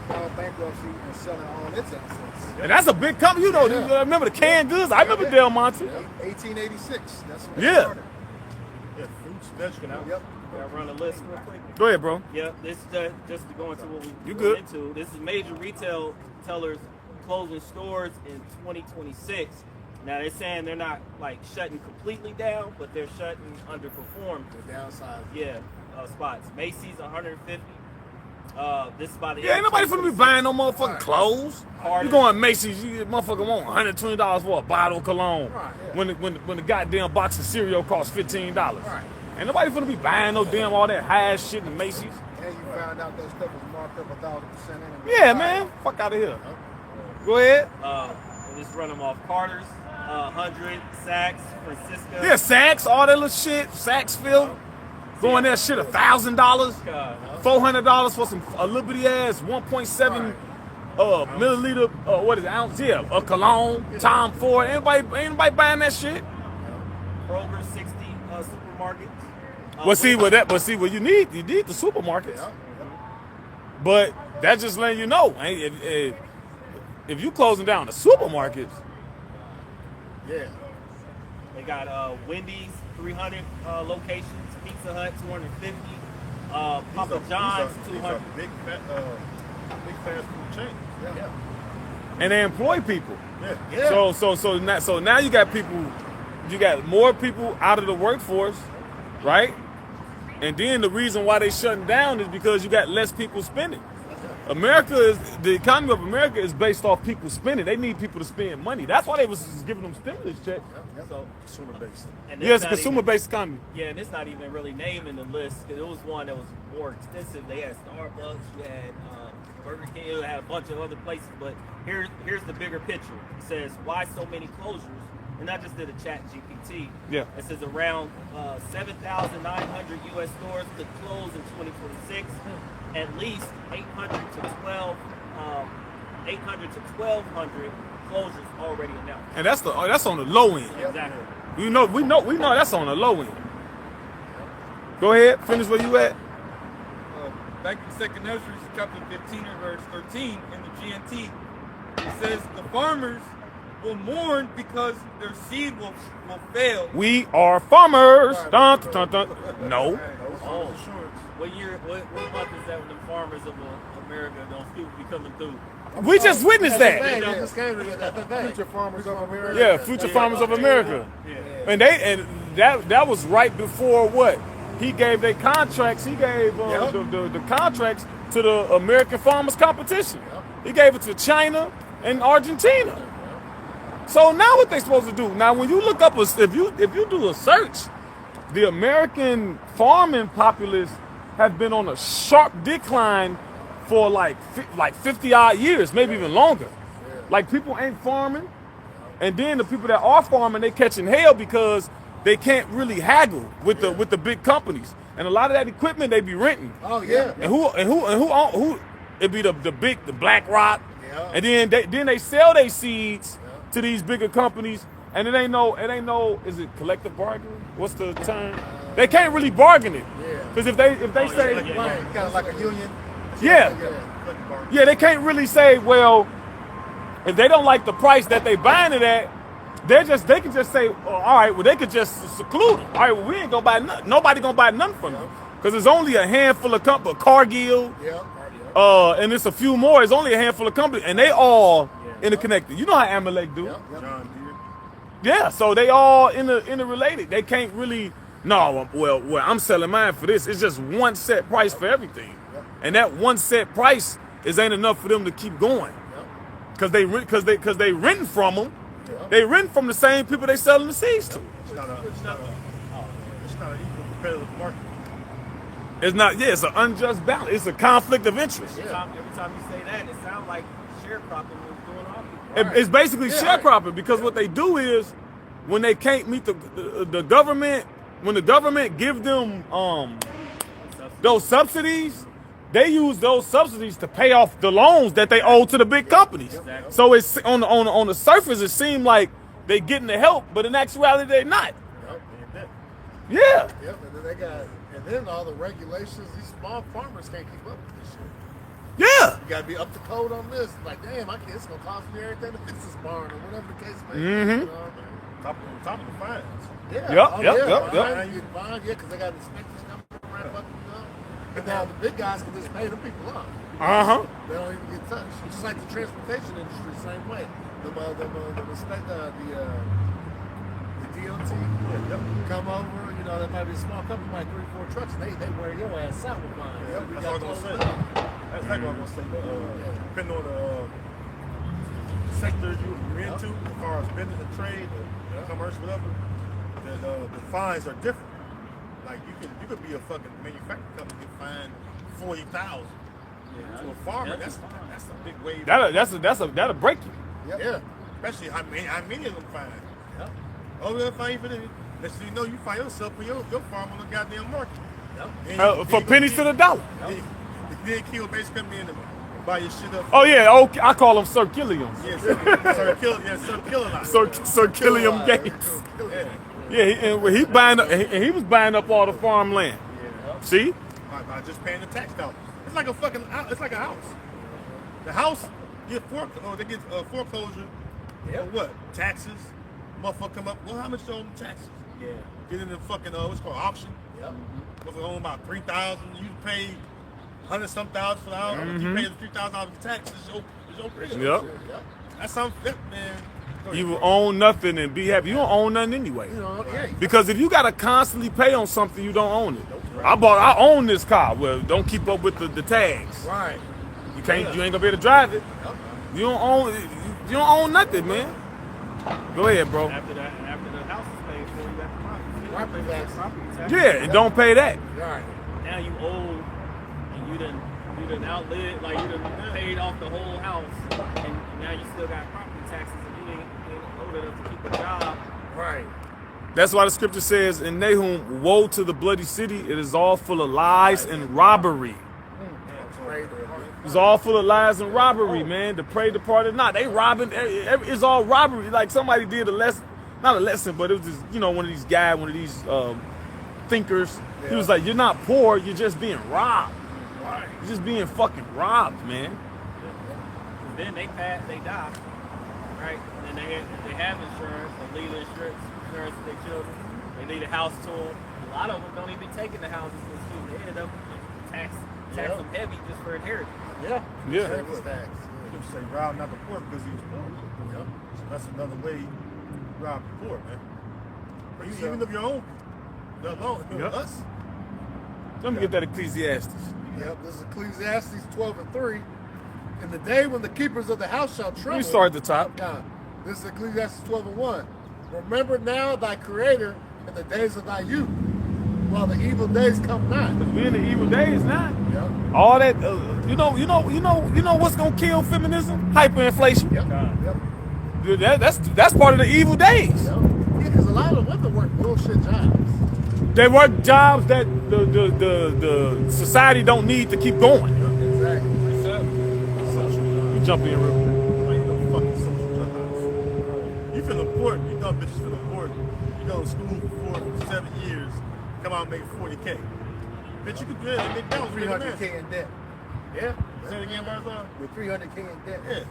filed bankruptcy and selling all its assets. And that's a big company, you know. Yeah. I remember the canned goods. I remember Del Monte. 1886. That's when Yeah. they started. yeah, fruits, vegetables. Yep. Can I run a list real quick? Go ahead, bro. Yep, this is just to go into what we You went good. into. This is major retailers closing stores in 2026. Now they're saying they're not like shutting completely down, but they're shutting underperformed. The downside. Yeah, spots. Macy's 150. This is by the Yeah, ain't nobody finna be buying no motherfucking clothes. Carter. You going Macy's, you motherfucker want $120 for a bottle of cologne. Right, yeah. When the goddamn box of cereal costs $15. Right. Ain't nobody finna be buying no damn all that high ass shit in Macy's. And you found out that stuff was marked up 1,000% anyway. Yeah, man. Fuck out of here. Go ahead. We'll just run them off. Carter's, 100, Saks, Francisco. Yeah, Saks, all that little shit. Sacksville. Going there shit $1,000. $400 for a little bitty ass 1.7 milliliter what is it, ounce? Yeah, a cologne, Tom Ford. Ain't nobody buying that shit. Kroger, 60 supermarkets. What you need the supermarkets. But that's just letting you know, if you closing down the supermarkets, Yeah. They got Wendy's, 300 locations. Pizza Hut, 250. Papa John's, these 200. are big fast food chains. Yeah. and they employ people. Yeah. Yeah. So now you got more people out of the workforce, right? And then the reason why they shutting down is because you got less people spending. The economy of America is based off people spending. They need people to spend money. That's why they was giving them stimulus checks. So, Consumer based. and Yeah, it's a not even- consumer-based economy. Yeah, and it's not even really named in the list because it was one that was more extensive. They had Starbucks, you had Burger King, you had a bunch of other places. But here's the bigger picture. It says why so many closures, and I just did a chat GPT. Yeah. It says around 7,900 U.S. stores could close in 2026. At least 800 to 1,200 closures already announced. And that's on the low end. Exactly. We know that's on the low end. Go ahead, finish where you at. Back in 2nd Ezra, chapter 15 and verse 13 in the GNT, it says the farmers will mourn because their seed will fail. We are farmers. Dun, dun, dun, dun. No. Oh, what month is that when the farmers of America don't still be coming through? We just witnessed that. Hey, they just came to that thing. Future farmers of America. Yeah, future farmers of America. And that was right before what? He gave their contracts. He gave the contracts to the American Farmers Competition. He gave it to China and Argentina. So now what they supposed to do? Now when you look up if you do a search, the American farming populace has been on a sharp decline for like 50 odd years, maybe even longer. Like people ain't farming, and then the people that are farming, they catching hell because they can't really haggle with the big companies, and a lot of that equipment they be renting. Oh yeah. And who it be the BlackRock, Yeah. and then they sell their seeds to these bigger companies, and it ain't no is it collective bargaining? What's the term? They can't really bargain it, Yeah. because if they say Kind of like a union. yeah, they can't really say, well, if they don't like the price that they buying it at, they can just say, oh, all right, well, they could just seclude them. All right, well, we ain't gonna buy nothing. Nobody gonna buy nothing from them because there's only a handful of companies, Cargill, Yeah. and it's a few more. It's only a handful of companies, and they all interconnected. You know how Amalek do? John Deere. Yeah, so they all interrelated. They can't really. No, well, I'm selling mine for this. It's just one set price for everything, and that one set price ain't enough for them to keep going, because they renting from them. They rent from the same people they selling the seeds to. It's not an equal competitive market. It's not. Yeah, it's an unjust balance. It's a conflict of interest. Every time you say that, it sounds like sharecropping was going on. It's basically sharecropping, because what they do is when they can't meet the government when the government give them those subsidies, they use those subsidies to pay off the loans that they owe to the big companies. Exactly. So it's on the surface, it seemed like they getting the help, but in actuality, they're not. Yep. Yeah. Yep, and then all the regulations, these small farmers can't keep up with this shit. Yeah. You gotta be up to code on this. Like, damn, it's gonna cost me everything to fix this barn or whatever the case may be. Mm-hmm. You know what I mean? Top of the fines. Yeah. Yep, Oh, yep, yeah. yep, yep. Fines, get fined, yeah, because they got inspectors coming around fucking you up. And now the big guys can just pay them people up. Uh-huh. They don't even get touched. It's just like the transportation industry, same way. The DOT come over, you know, there might be a small company, like 3 or 4 trucks, and they wear your ass out with fines. Yeah, We that's got what I was those gonna say. up. That's exactly what I was gonna say. Depending on the sector you're into, as far as business and trade, or commerce, whatever, the fines are different. Like you could be a fucking manufacturing company, get fined $40,000 to a farmer. That's a big wave. That'll break you. Yeah. Especially how many of them find. Yep. Oh, they'll find you for this. Next thing you know, you find yourself for your farm on the goddamn market. Yep. Then For you pennies to the dollar. Then kill basically come in and buy your shit up. Oh yeah, okay. I call them Sir Killiams. Sir Killer. Sir Killiam Gates. Yeah. Yeah, he was buying up all the farmland. See? By just paying the tax dollars. It's like a house. The house get foreclosure. Yep. For what? Taxes. Motherfucker come up. Well, how much you owe the taxes? Yeah. Get in the fucking what's called auction. Yep. Motherfucker own about $3,000. You pay $100-some thousand for the house. You pay the $3,000 for taxes. It's your bill. Yep. Yep. That's something, man. Go ahead. You will own nothing and be happy. You don't own nothing anyway. You know, yeah. Because if you gotta constantly pay on something, you don't own it. I own this car. Well, don't keep up with the tags. Right. You ain't gonna be able to drive it. Yep. You don't own nothing, man. Go ahead, bro. After the house is paid for, you got the Property tax. tax. Yeah, and don't pay that. Right. Now you owe, and you done outlived, like you done paid off the whole house, and now you still got property taxes, and you ain't old enough to keep a job. Right. That's why the scripture says in Nahum, woe to the bloody city. It is all full of lies and robbery. It's all full of lies and robbery, man. The prey departed not. They robbing. It's all robbery. Like somebody did a lesson, not a lesson, but it was just, one of these guys, one of these thinkers. He was like, you're not poor, you're just being robbed. Right. You're just being fucking robbed, man. Then they die, right? And then they have insurance, they leave the insurance for their children. They leave the house to them. A lot of them don't even take in the houses because they end up tax them heavy just for inheritance. Yeah. Yeah. Service tax. You say rob not the poor because he was poor. Yep. So that's another way you rob the poor, man. But even of your own, Yep. us. Let me get that Ecclesiastes. Yep. This is Ecclesiastes 12:3. In the day when the keepers of the house shall tremble. We start at the top. Yeah. This is Ecclesiastes 12:1. Remember now thy Creator in the days of thy youth, while the evil days come not. Because we're in the evil days now. Yep. All that, you know what's gonna kill feminism? Hyperinflation. Yep. Dude, that's part of the evil days. Yep. Yeah, because a lot of women work bullshit jobs. They work jobs that the society don't need to keep going. Exactly. You jump in real quick. Ain't no fucking social justice. You feel important. You dumb bitches feel important. You go to school for 7 years, come out and make 40K. Bitch, you could do that. Make that 300K in debt. Yeah. Say it again, Barzal? With 300K in debt. Yeah.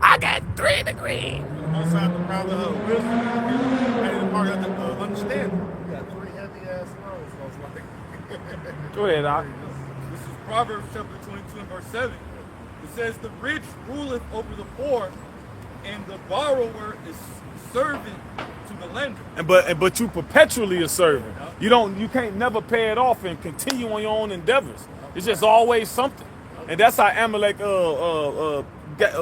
I got 3 degrees. Outside the crowd of wisdom, I didn't part of the understanding. You got 3 heavy ass loans, most like. Go ahead, Doc. This is Proverbs chapter 22 and verse 7. It says, the rich ruleth over the poor, and the borrower is servant to the lender. But you perpetually a servant. You can't never pay it off and continue on your own endeavors. It's just always something. And that's how Amalek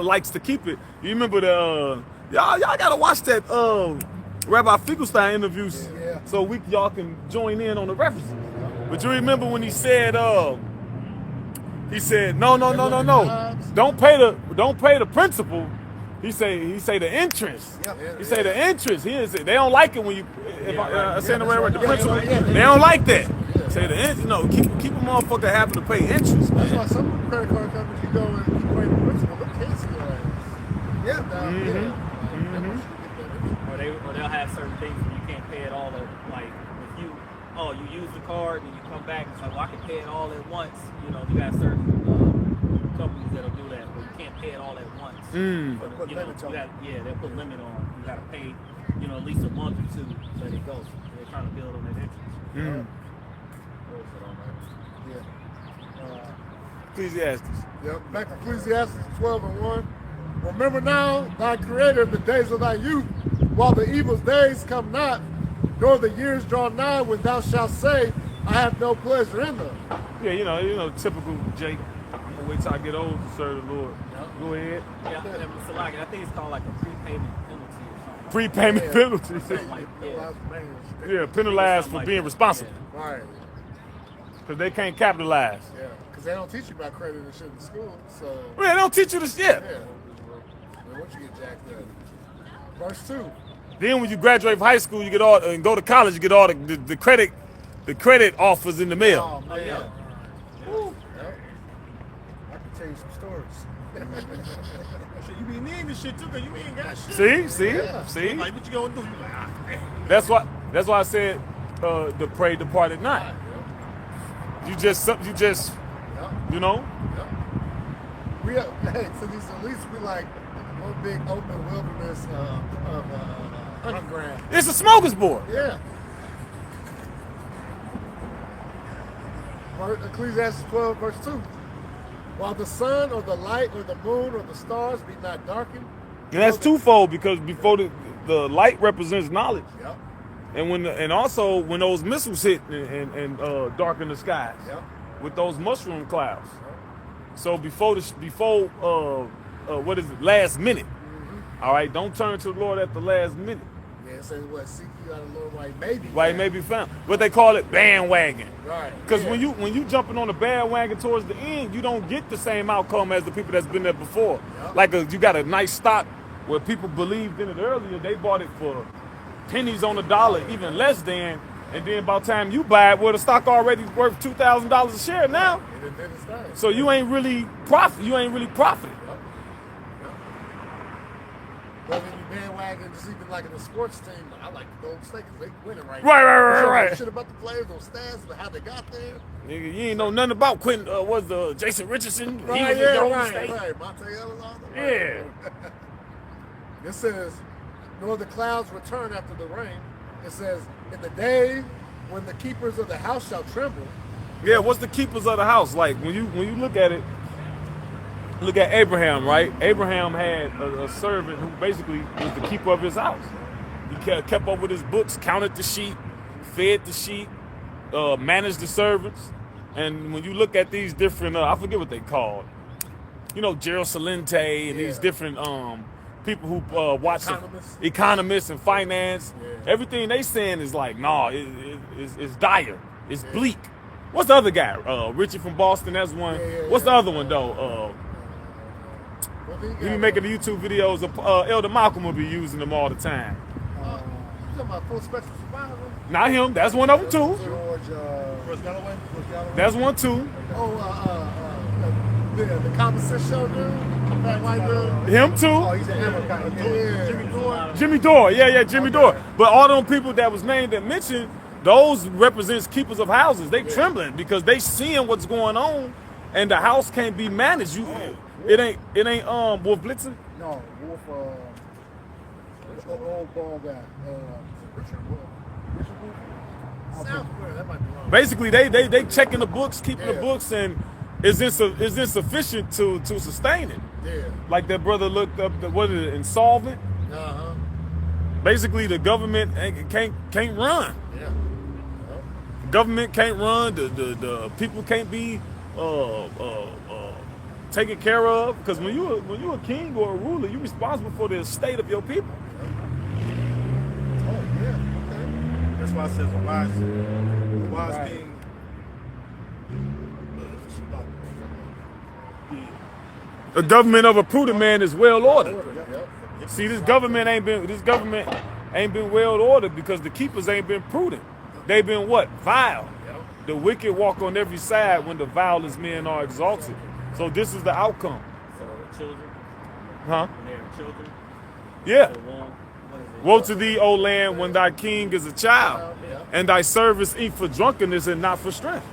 likes to keep it. You remember y'all gotta watch that Rabbi Finkelstein interviews so y'all can join in on the references. But you remember when he said no. Don't pay the principal, He say the entrance. Yep. He say the entrance. They don't like it when you. If I say the right word, the Yeah, principal. that's right, yeah. They don't like that. Say the entrance. No, keep a motherfucker having to pay interest, That's man. why some of the credit card companies, you go and you pay the principal, they cancel your ass. Yeah. Down Mm-hmm. there. Like, they want you to get that interest. Or they'll have certain things where you can't pay it all at, like if you use the card and you come back, it's like, well, I can pay it all at once. You know, you got certain companies that'll do that, but you can't pay it all at once. Mm. But, Put you know, limits on it. they'll put limit on. You got to pay, at least a month or two. Let it go. They're trying to build on that interest. Mm. Yeah. Ecclesiastes. Yep. Back to Ecclesiastes 12:1. Remember now thy creator in the days of thy youth, while the evil days come not, nor the years draw nigh when thou shalt say, I have no pleasure in them. Yeah, you know, typical Jake. I'm gonna wait till I get old to serve the Lord. Go ahead. Yeah, so like, I think it's called like a prepayment penalty or something. Prepayment Yeah. penalty. Something like, yeah. Yeah, penalized for Something like being that. responsible Right. because they can't capitalize. Yeah. Because they don't teach you about credit and shit in school. So, Man, they don't teach you this shit. yeah. Then once you get jacked up. Verse 2. Then when you graduate from high school, you get all and go to college, you get all the credit offers in the mail. Oh man. yeah. Woo. Yep. I can tell you some stories. Shit, you be needing this shit too, cause you ain't got shit. See. Like, what you gonna do? You like, damn. That's why I said the pray depart at night. You just you know. We are, hey, so these at least we like one big open wilderness of underground. It's a smorgasbord. Yeah. Ecclesiastes 12, verse 2. While the sun or the light or the moon or the stars be not darkened. And that's twofold because before the light represents knowledge, Yep. and also when those missiles hit and darken the skies Yep. with those mushroom clouds. So before what is it? Last minute. All right, don't turn to the Lord at the last minute. Yeah, it says what? Seek you out of the Lord while he may be. Why it may be found. What they call it, bandwagon. Right. Because yeah. when you jumping on the bandwagon towards the end, you don't get the same outcome as the people that's been there before. Yep. Like you got a nice stock where people believed in it earlier. They bought it for pennies on the dollar, even less than. And then by the time you buy it, well, the stock already worth $2,000 a share now. And then it started. So you ain't really profit. You ain't really profited. But when you bandwagon, just even like in the sports team, I like the Golden State because they winning right Right, now. right, You don't know right. Shit about the players, no stats, but how they got there. Nigga, you ain't know nothing about Quentin. Was the Jason Richardson? He Right, was yeah, at Golden right, State. right. Monte Ellis, all that. Yeah. It says, nor the clouds return after the rain. It says, in the day when the keepers of the house shall tremble. Yeah, what's the keepers of the house? Like when you look at it, look at Abraham, right? Abraham had a servant who basically was the keeper of his house. He kept up with his books, counted the sheep, fed the sheep, managed the servants. And when you look at these different, I forget what they called, Gerald Salente and these different people who watch economists and finance, everything they saying is like, it's dire, it's bleak. What's the other guy? Richie from Boston, that's one. What's the other one though? He be making the YouTube videos. Elder Malcolm will be using them all the time. You talking about Full Spectrum Survival? Not him. That's one of them too. George Chris Galloway? That's one too. The Common Sense Show dude? That white dude? Him too. Oh, he's an Amazon. Yeah. Jimmy Dore. Jimmy Dore. Yeah, Jimmy Dore. But all them people that was named and mentioned, those represents keepers of houses. They trembling because they seeing what's going on, and the house can't be managed. It ain't Wolf Blitzer. No, Wolf. The old ball guy. Richard Wolf. Sounds weird. That might be wrong. Basically, they checking the books, keeping the books, and is insufficient to sustain it. Yeah. Like that brother looked up, what is it, insolvent? Uh-huh. Basically, the government can't run. Yeah. Government can't run. The people can't be taken care of. Because when you a king or a ruler, you're responsible for the estate of your people. Oh yeah. Okay. That's why it says a wise Right. king. The government of a prudent man is well ordered. Yep. See, this government ain't been well ordered because the keepers ain't been prudent. They've been what? Vile. The wicked walk on every side when the vilest men are exalted. So this is the outcome. So children, Huh? when they're children, Yeah. the womb, what is it? Woe to thee, O land, when thy king is a child, and thy servants eat for drunkenness and not for strength.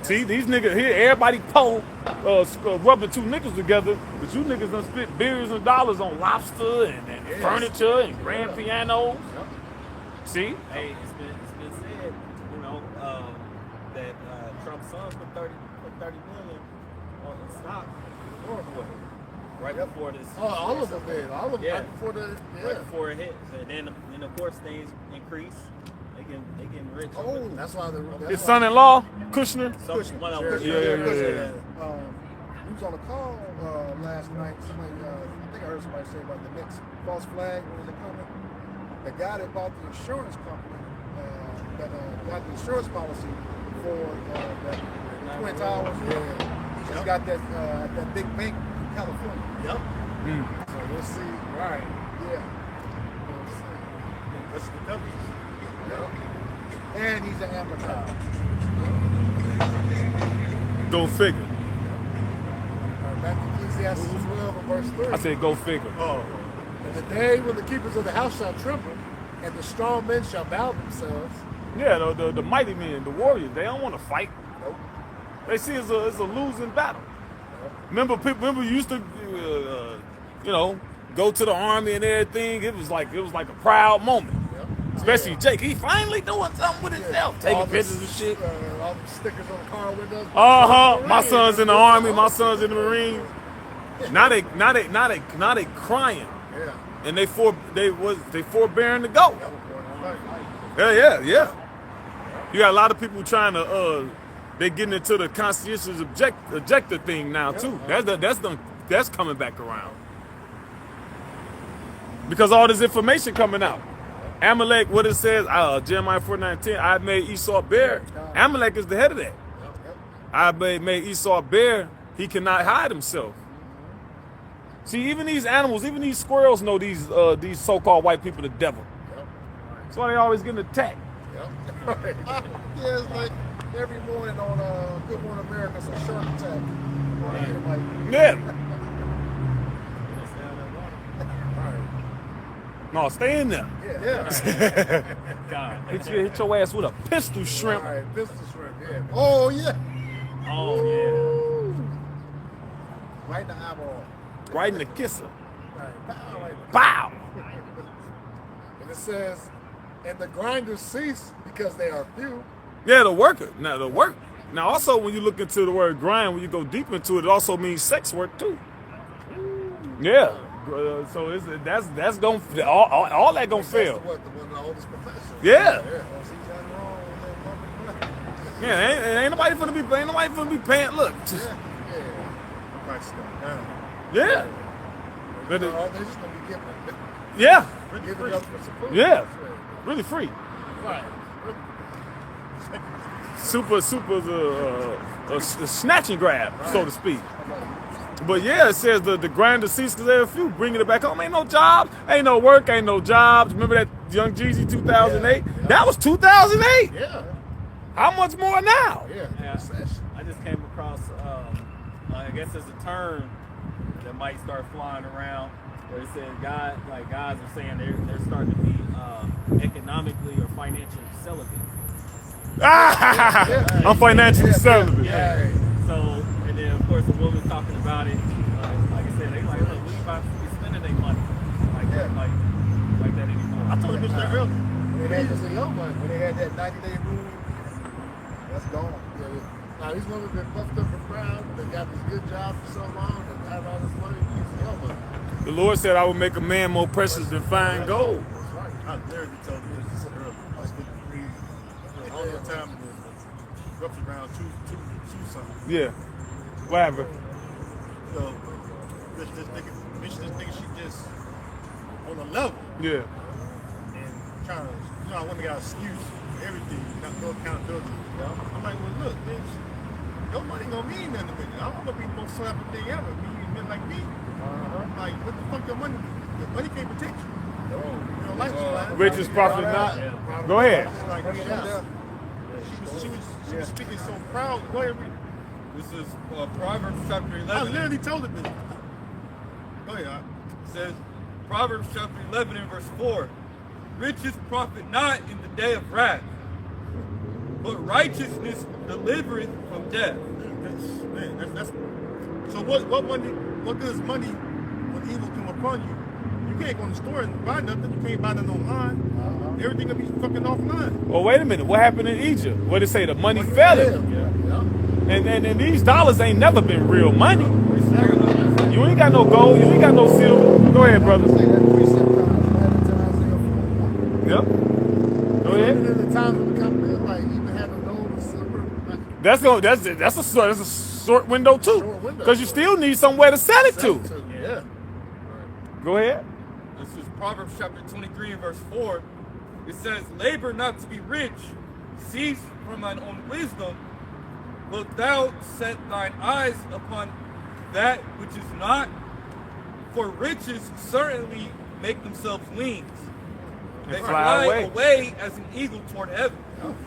See, these niggas here, everybody rubbing two niggas together, but you niggas done spent billions of dollars on lobster and furniture and grand pianos. See? Hey, it's been said, you know, that Trump's son put 30 million on the stock in Norway right before this. Oh, all of them did. All of them Yeah. right before the Right before it hit, and then of course things increase. They getting rich. Oh, that's why His son-in-law, Kushner. One of them. Yeah. We was on a call last night. Somebody, I think I heard somebody say about the next false flag when they're coming. The guy that bought the insurance company, that got the insurance policy for the Twin Towers. He just got that big bank in California. Yep. So we'll see. Right. Yeah. We'll see. That's the W. And he's an amateur. Go figure. Back to Ecclesiastes 12 and verse 3. I said go figure. Oh, And the day when the keepers of the house shall tremble, and the strong men shall bow themselves. Yeah, the mighty men, the warriors, they don't want to fight. They see it's a losing battle. Remember you used to, go to the army and everything. It was like a proud moment. Especially Jake, he finally doing something with himself, taking All the pictures and shit. All the stickers on the car windows. My son's in the army. My son's in the Marines. Now they crying, Yeah. and they forbearing to go. Yeah. You got a lot of people trying to they getting into the conscientious objector thing now too. That's coming back around because all this information coming out. Amalek, what it says, Jeremiah 49:10, I made Esau bare. Amalek is the head of that. I made Esau bare. He cannot hide himself. See, even these animals, even these squirrels know these so-called white people the devil. That's why they always getting attacked. Yeah, it's like every morning on Good Morning America, it's a shark attack. Yeah. No, stay in there. Yeah. God. Hit your ass with a pistol shrimp. All right, pistol shrimp, yeah. Oh yeah. Oh yeah. Right in the eyeball. Right in the kisser. Right. Pow, right. Bow. And it says, and the grinders cease because they are few. Yeah, the worker. Now the work. Now also when you look into the word grind, when you go deep into it, it also means sex work too. Yeah. So that's gonna all that gonna fail. That's one of the oldest professions. Yeah. Oh, see, nothing wrong with that. Yeah, ain't nobody finna be paying. Look. price going down. Yeah. But They're just gonna be giving it. yeah. Giving it up for support. Yeah. Really free. Right. Super a snatch and grab, so to speak. But yeah, it says the grinder cease because there are a few bringing it back home. Ain't no jobs, ain't no work, ain't no jobs. Remember that Young Jeezy 2008? Yeah. That was 2008. Yeah. How much more now? Yeah. Yeah. I just came across, I guess it's a term that might start flying around where it says guys are saying they're starting to be economically or financially celibate. I'm financially celibate. Yeah. So, and then of course the woman's talking about it. Like I said, they like, look, we about to be spending their money like that anymore. I told the bitch that earlier. When they had that 90-day rule, that's gone. Now these women been puffed up and proud. They got this good job for so long and had all this money. It's young money. The Lord said, I will make a man more precious than fine gold. I literally told the bitch this earlier. I was getting free all the time. Roughly around two something. Yeah. Whatever. So, this nigga, she just on a level. Yeah. And trying to, I want to got an excuse for everything, not no accountability. You know? I'm like, well, look, bitch, your money gonna mean nothing to me. I don't want to be the most slapping thing ever. Me, men like me. Like, what the fuck your money mean? The money can't protect you. Your life is fine. Richest prophet not. Go ahead. Like, she was speaking so proud. Go ahead, read. This is Proverbs chapter I 11. literally told it to you. Go ahead. It says, Proverbs chapter 11 and verse 4, riches profit not in the day of wrath, but righteousness delivereth from death. That's so what money, what good is money when evil come upon you? You can't go in the store and buy nothing. You can't buy nothing online. Everything will be fucking offline. Well, wait a minute. What happened in Egypt? What did it say? The money fell in. And these dollars ain't never been real money. You ain't got no gold. You ain't got no silver. Go ahead, brother. Yep. Go ahead. Even in the times of the company, like even having gold and silver. That's a short window too, Short window. because you still need somewhere to sell it to. Yeah. Go ahead. This is Proverbs chapter 23 and verse 4. It says, labor not to be rich, cease from thine own wisdom, but thou set thine eyes upon that which is not, for riches certainly make themselves wings. They fly fly away. away as an eagle toward heaven.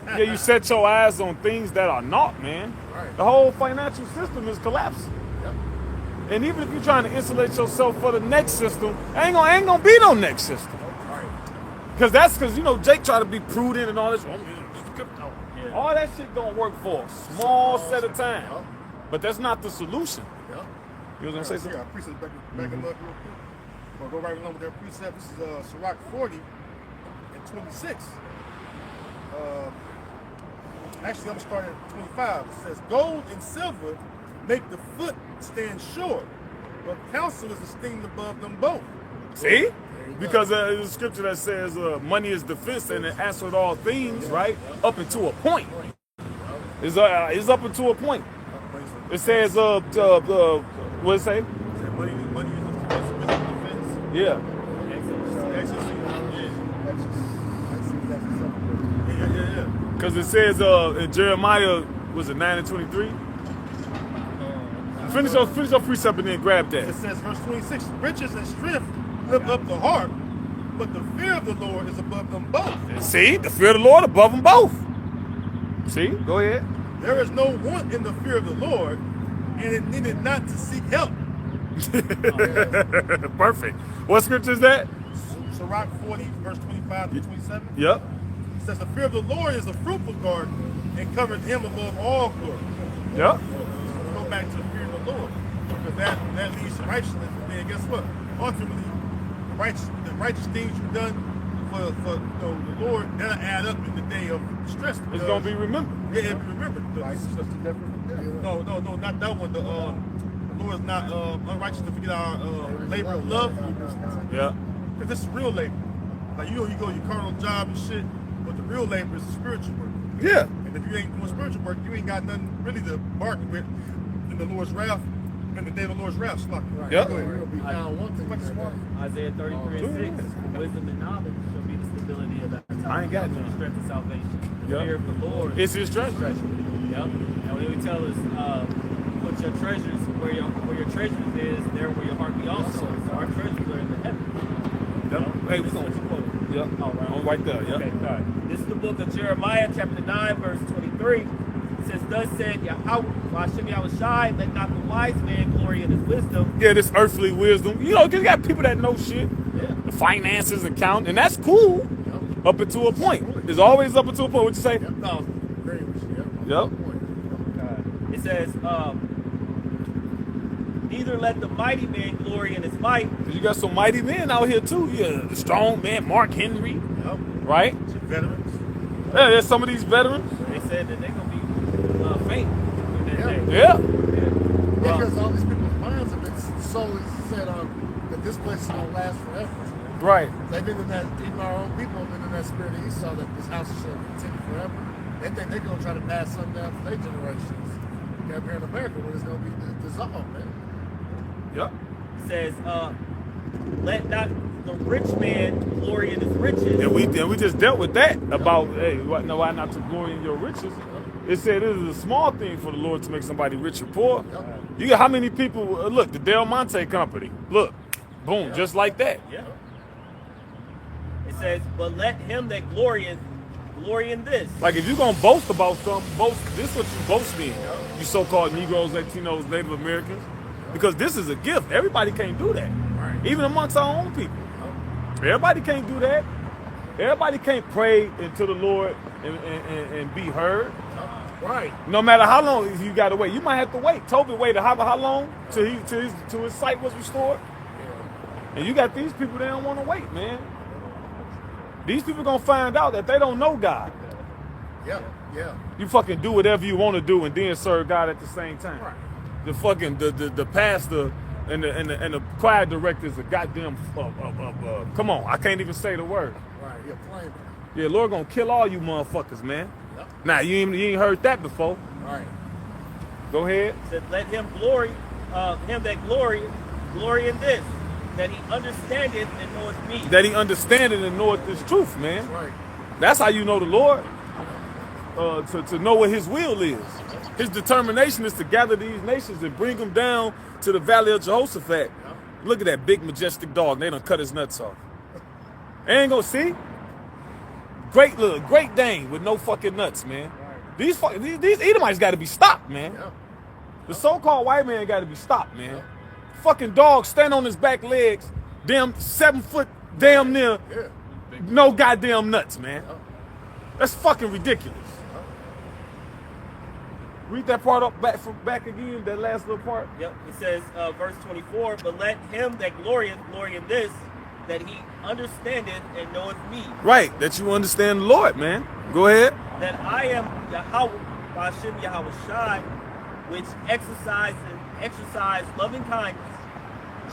Yeah, you set your eyes on things that are not, man. Right. The whole financial system is collapsing. And even if you're trying to insulate yourself for the next system, ain't gonna be no next system. Because you know Jake tried to be prudent and all this. Yeah. All that shit gonna work for a small set of time, but that's not the solution. You was gonna say something? Yeah, precept back them up real quick. We'll go right along with that precept. This is Sirach 40 and 26. Actually, I'm gonna start at 25. It says, gold and silver make the foot stand sure, but counsel is esteemed above them both. See? Because there's a scripture that says money is defense and it answered all things, right? Up until a point. It's up until a point. It says, what it say? Money is defense. Yeah. Yeah. Because it says in Jeremiah, was it 9 and 23? Finish your precept and then grab It that. says, verse 26, riches and strength lift up the heart, but the fear of the Lord is above them both. See? The fear of the Lord above them both. See? Go ahead. There is no want in the fear of the Lord, and it needed not to seek help. Perfect. What scripture is that? Sirach 40, verse 25 to 27. Yep. It says, the fear of the Lord is a fruitful garden, and covered him above all glory. Yep. So go back to the fear of the Lord, because that leads to righteousness. And then guess what? Ultimately, the righteous things you've done for the Lord, that'll add up in the day of stress. It's going to be remembered. Yeah, it'll be remembered. No, not that one. The Lord is not unrighteous to forget our labor of love. Yeah. Because this is real labor. Like you go your carnal job and shit, but the real labor is the spiritual work. Yeah. And if you ain't doing spiritual work, you ain't got nothing really to bargain with in the Lord's wrath, in the day of the Lord's wrath. Right. Yep. You'll be down one thing. Isaiah 33 and 6, wisdom and knowledge shall be the stability of that time. I ain't got The none. strength of salvation. The Yep. fear of the Lord. It's his strength. Yep. And when he tell us, put your treasures where your treasures is, there will your heart be also. So our treasures are in the heavens. Yep. Hey, This is what you quoted. Yep. Oh, right. I'm right there. Yep. Okay, all right. This is the book of Jeremiah, chapter 9, verse 23. It says, thus said Hashem Yahushai, let not the wise man glory in his wisdom. Yeah, this earthly wisdom. You know, 'cause you got people that know shit. Yeah. The finances and count, and that's cool up until a point. It's always up until a point. What you say? No. Yep. It says, neither let the mighty man glory in his might. 'Cause you got some mighty men out here too. Yeah, the strong man, Mark Henry, right? Veterans. Yeah, there's some of these veterans. They said that they're going to be faint in that day. Yeah. Because all these people's minds have been solely set on that this place is gonna last forever. Right. They've been in that, even our own people have been in that spirit of Esau that this house shall continue forever. They think they're gonna try to pass something down to their generations. Up here in America, where it's gonna be dissolved, man. Yep. It says, let not the rich man glory in his riches. And we just dealt with that about why not to glory in your riches. It said it is a small thing for the Lord to make somebody rich or poor. You got how many people? Look, the Del Monte Company. Look, Boom, just like that. Yeah. It says, but let him that glorieth glory in this. Like if you're gonna boast about something, this is what you boast in. You so-called Negroes, Latinos, Native Americans. Because this is a gift. Everybody can't do that. Right. Even amongst our own people. Everybody can't do that. Everybody can't pray into the Lord and be heard. Right. No matter how long you gotta wait. You might have to wait. Toby waited how long till his sight was restored? And you got these people that don't want to wait, man. These people gonna find out that they don't know God. Yeah. Yeah. You fucking do whatever you want to do and then serve God at the same time. Right. The fucking the pastor and the choir director is a goddamn come on, I can't even say the word. Right. You're playing. Yeah, Lord gonna kill all you motherfuckers, man. Yep. Now you ain't heard that before. Right. Go ahead. It says, let him glory, him that glory in this, that he understandeth and knoweth me. That he understandeth and knoweth this truth, man. Right. That's how you know the Lord. To know what his will is. His determination is to gather these nations and bring them down to the valley of Jehoshaphat. Look at that big majestic dog. They done cut his nuts off. Ain't gonna see. Great Dane with no fucking nuts, man. These Edomites got to be stopped, man. Yeah. The so-called white man got to be stopped, man. Fucking dog stand on his back legs, damn 7 foot, damn near, Yeah. no goddamn nuts, man. That's fucking ridiculous. Read that part up back again, that last little part. Yep. It says, verse 24, but let him that glorieth glory in this, that he understandeth and knoweth me. Right, that you understand the Lord, man. Go ahead. That I am Yahweh, Hashem Yahweh Shai, which exercise loving kindness,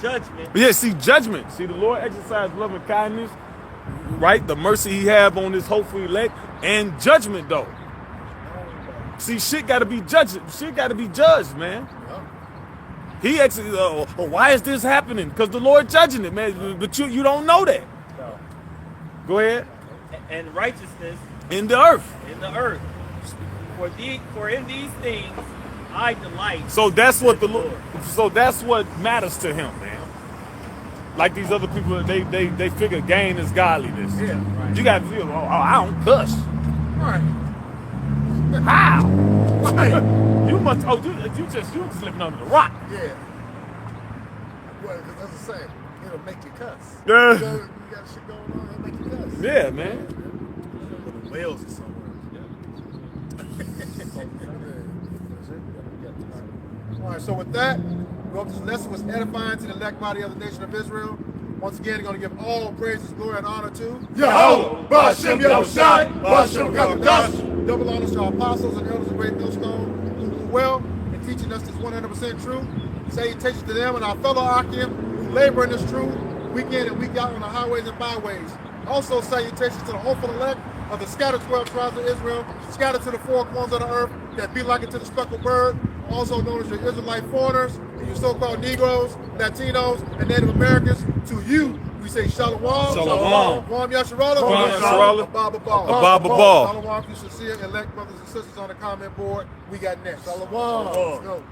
judgment. But yeah, see, judgment. See, the Lord exercised loving kindness, right? The mercy he have on his hopeful elect, and judgment, though. See, shit got to be judged. Shit got to be judged, man. He actually, why is this happening? Because the Lord judging it, man. But you don't know that. No. Go ahead. And righteousness In the earth. in the earth. For in these things I delight. So that's what the Lord. So that's what matters to him, man. Like these other people, they figure gain is godliness. Yeah. Right. You got to feel, I don't cuss. Right. How? Right. You must. You slipping under the rock. Yeah. Well, because that's the same. It'll make you cuss. Yeah. You got shit going on, it'll make you cuss. Yeah, man. Little Wales or somewhere. All right, so with that, we hope this lesson was edifying to the elect body of the nation of Israel. Once again, going to give all praises, glory, and honor to Yahweh, Ba'ashem Yahushai, Ba'ashem Kakadash. double honors to our apostles and elders of Great Millstone, who do well in teaching us this 100% truth. Salutations to them and our fellow Akim who labor in this truth week in and week out on the highways and byways. Also, salutations to the hopeful elect of the scattered 12 tribes of Israel, scattered to the four corners of the earth, that be like it to the speckled bird, also known as your Israelite foreigners, and your so-called Negroes, Latinos, and Native Americans. To you, we say Shalom. Shalom. Kwam Yasharala. Kwam Yasharala. Ababa Ball. Ababa Ball. Shalom, you sincere elect brothers and sisters on the comment board. We got next. Shalom. Let's go.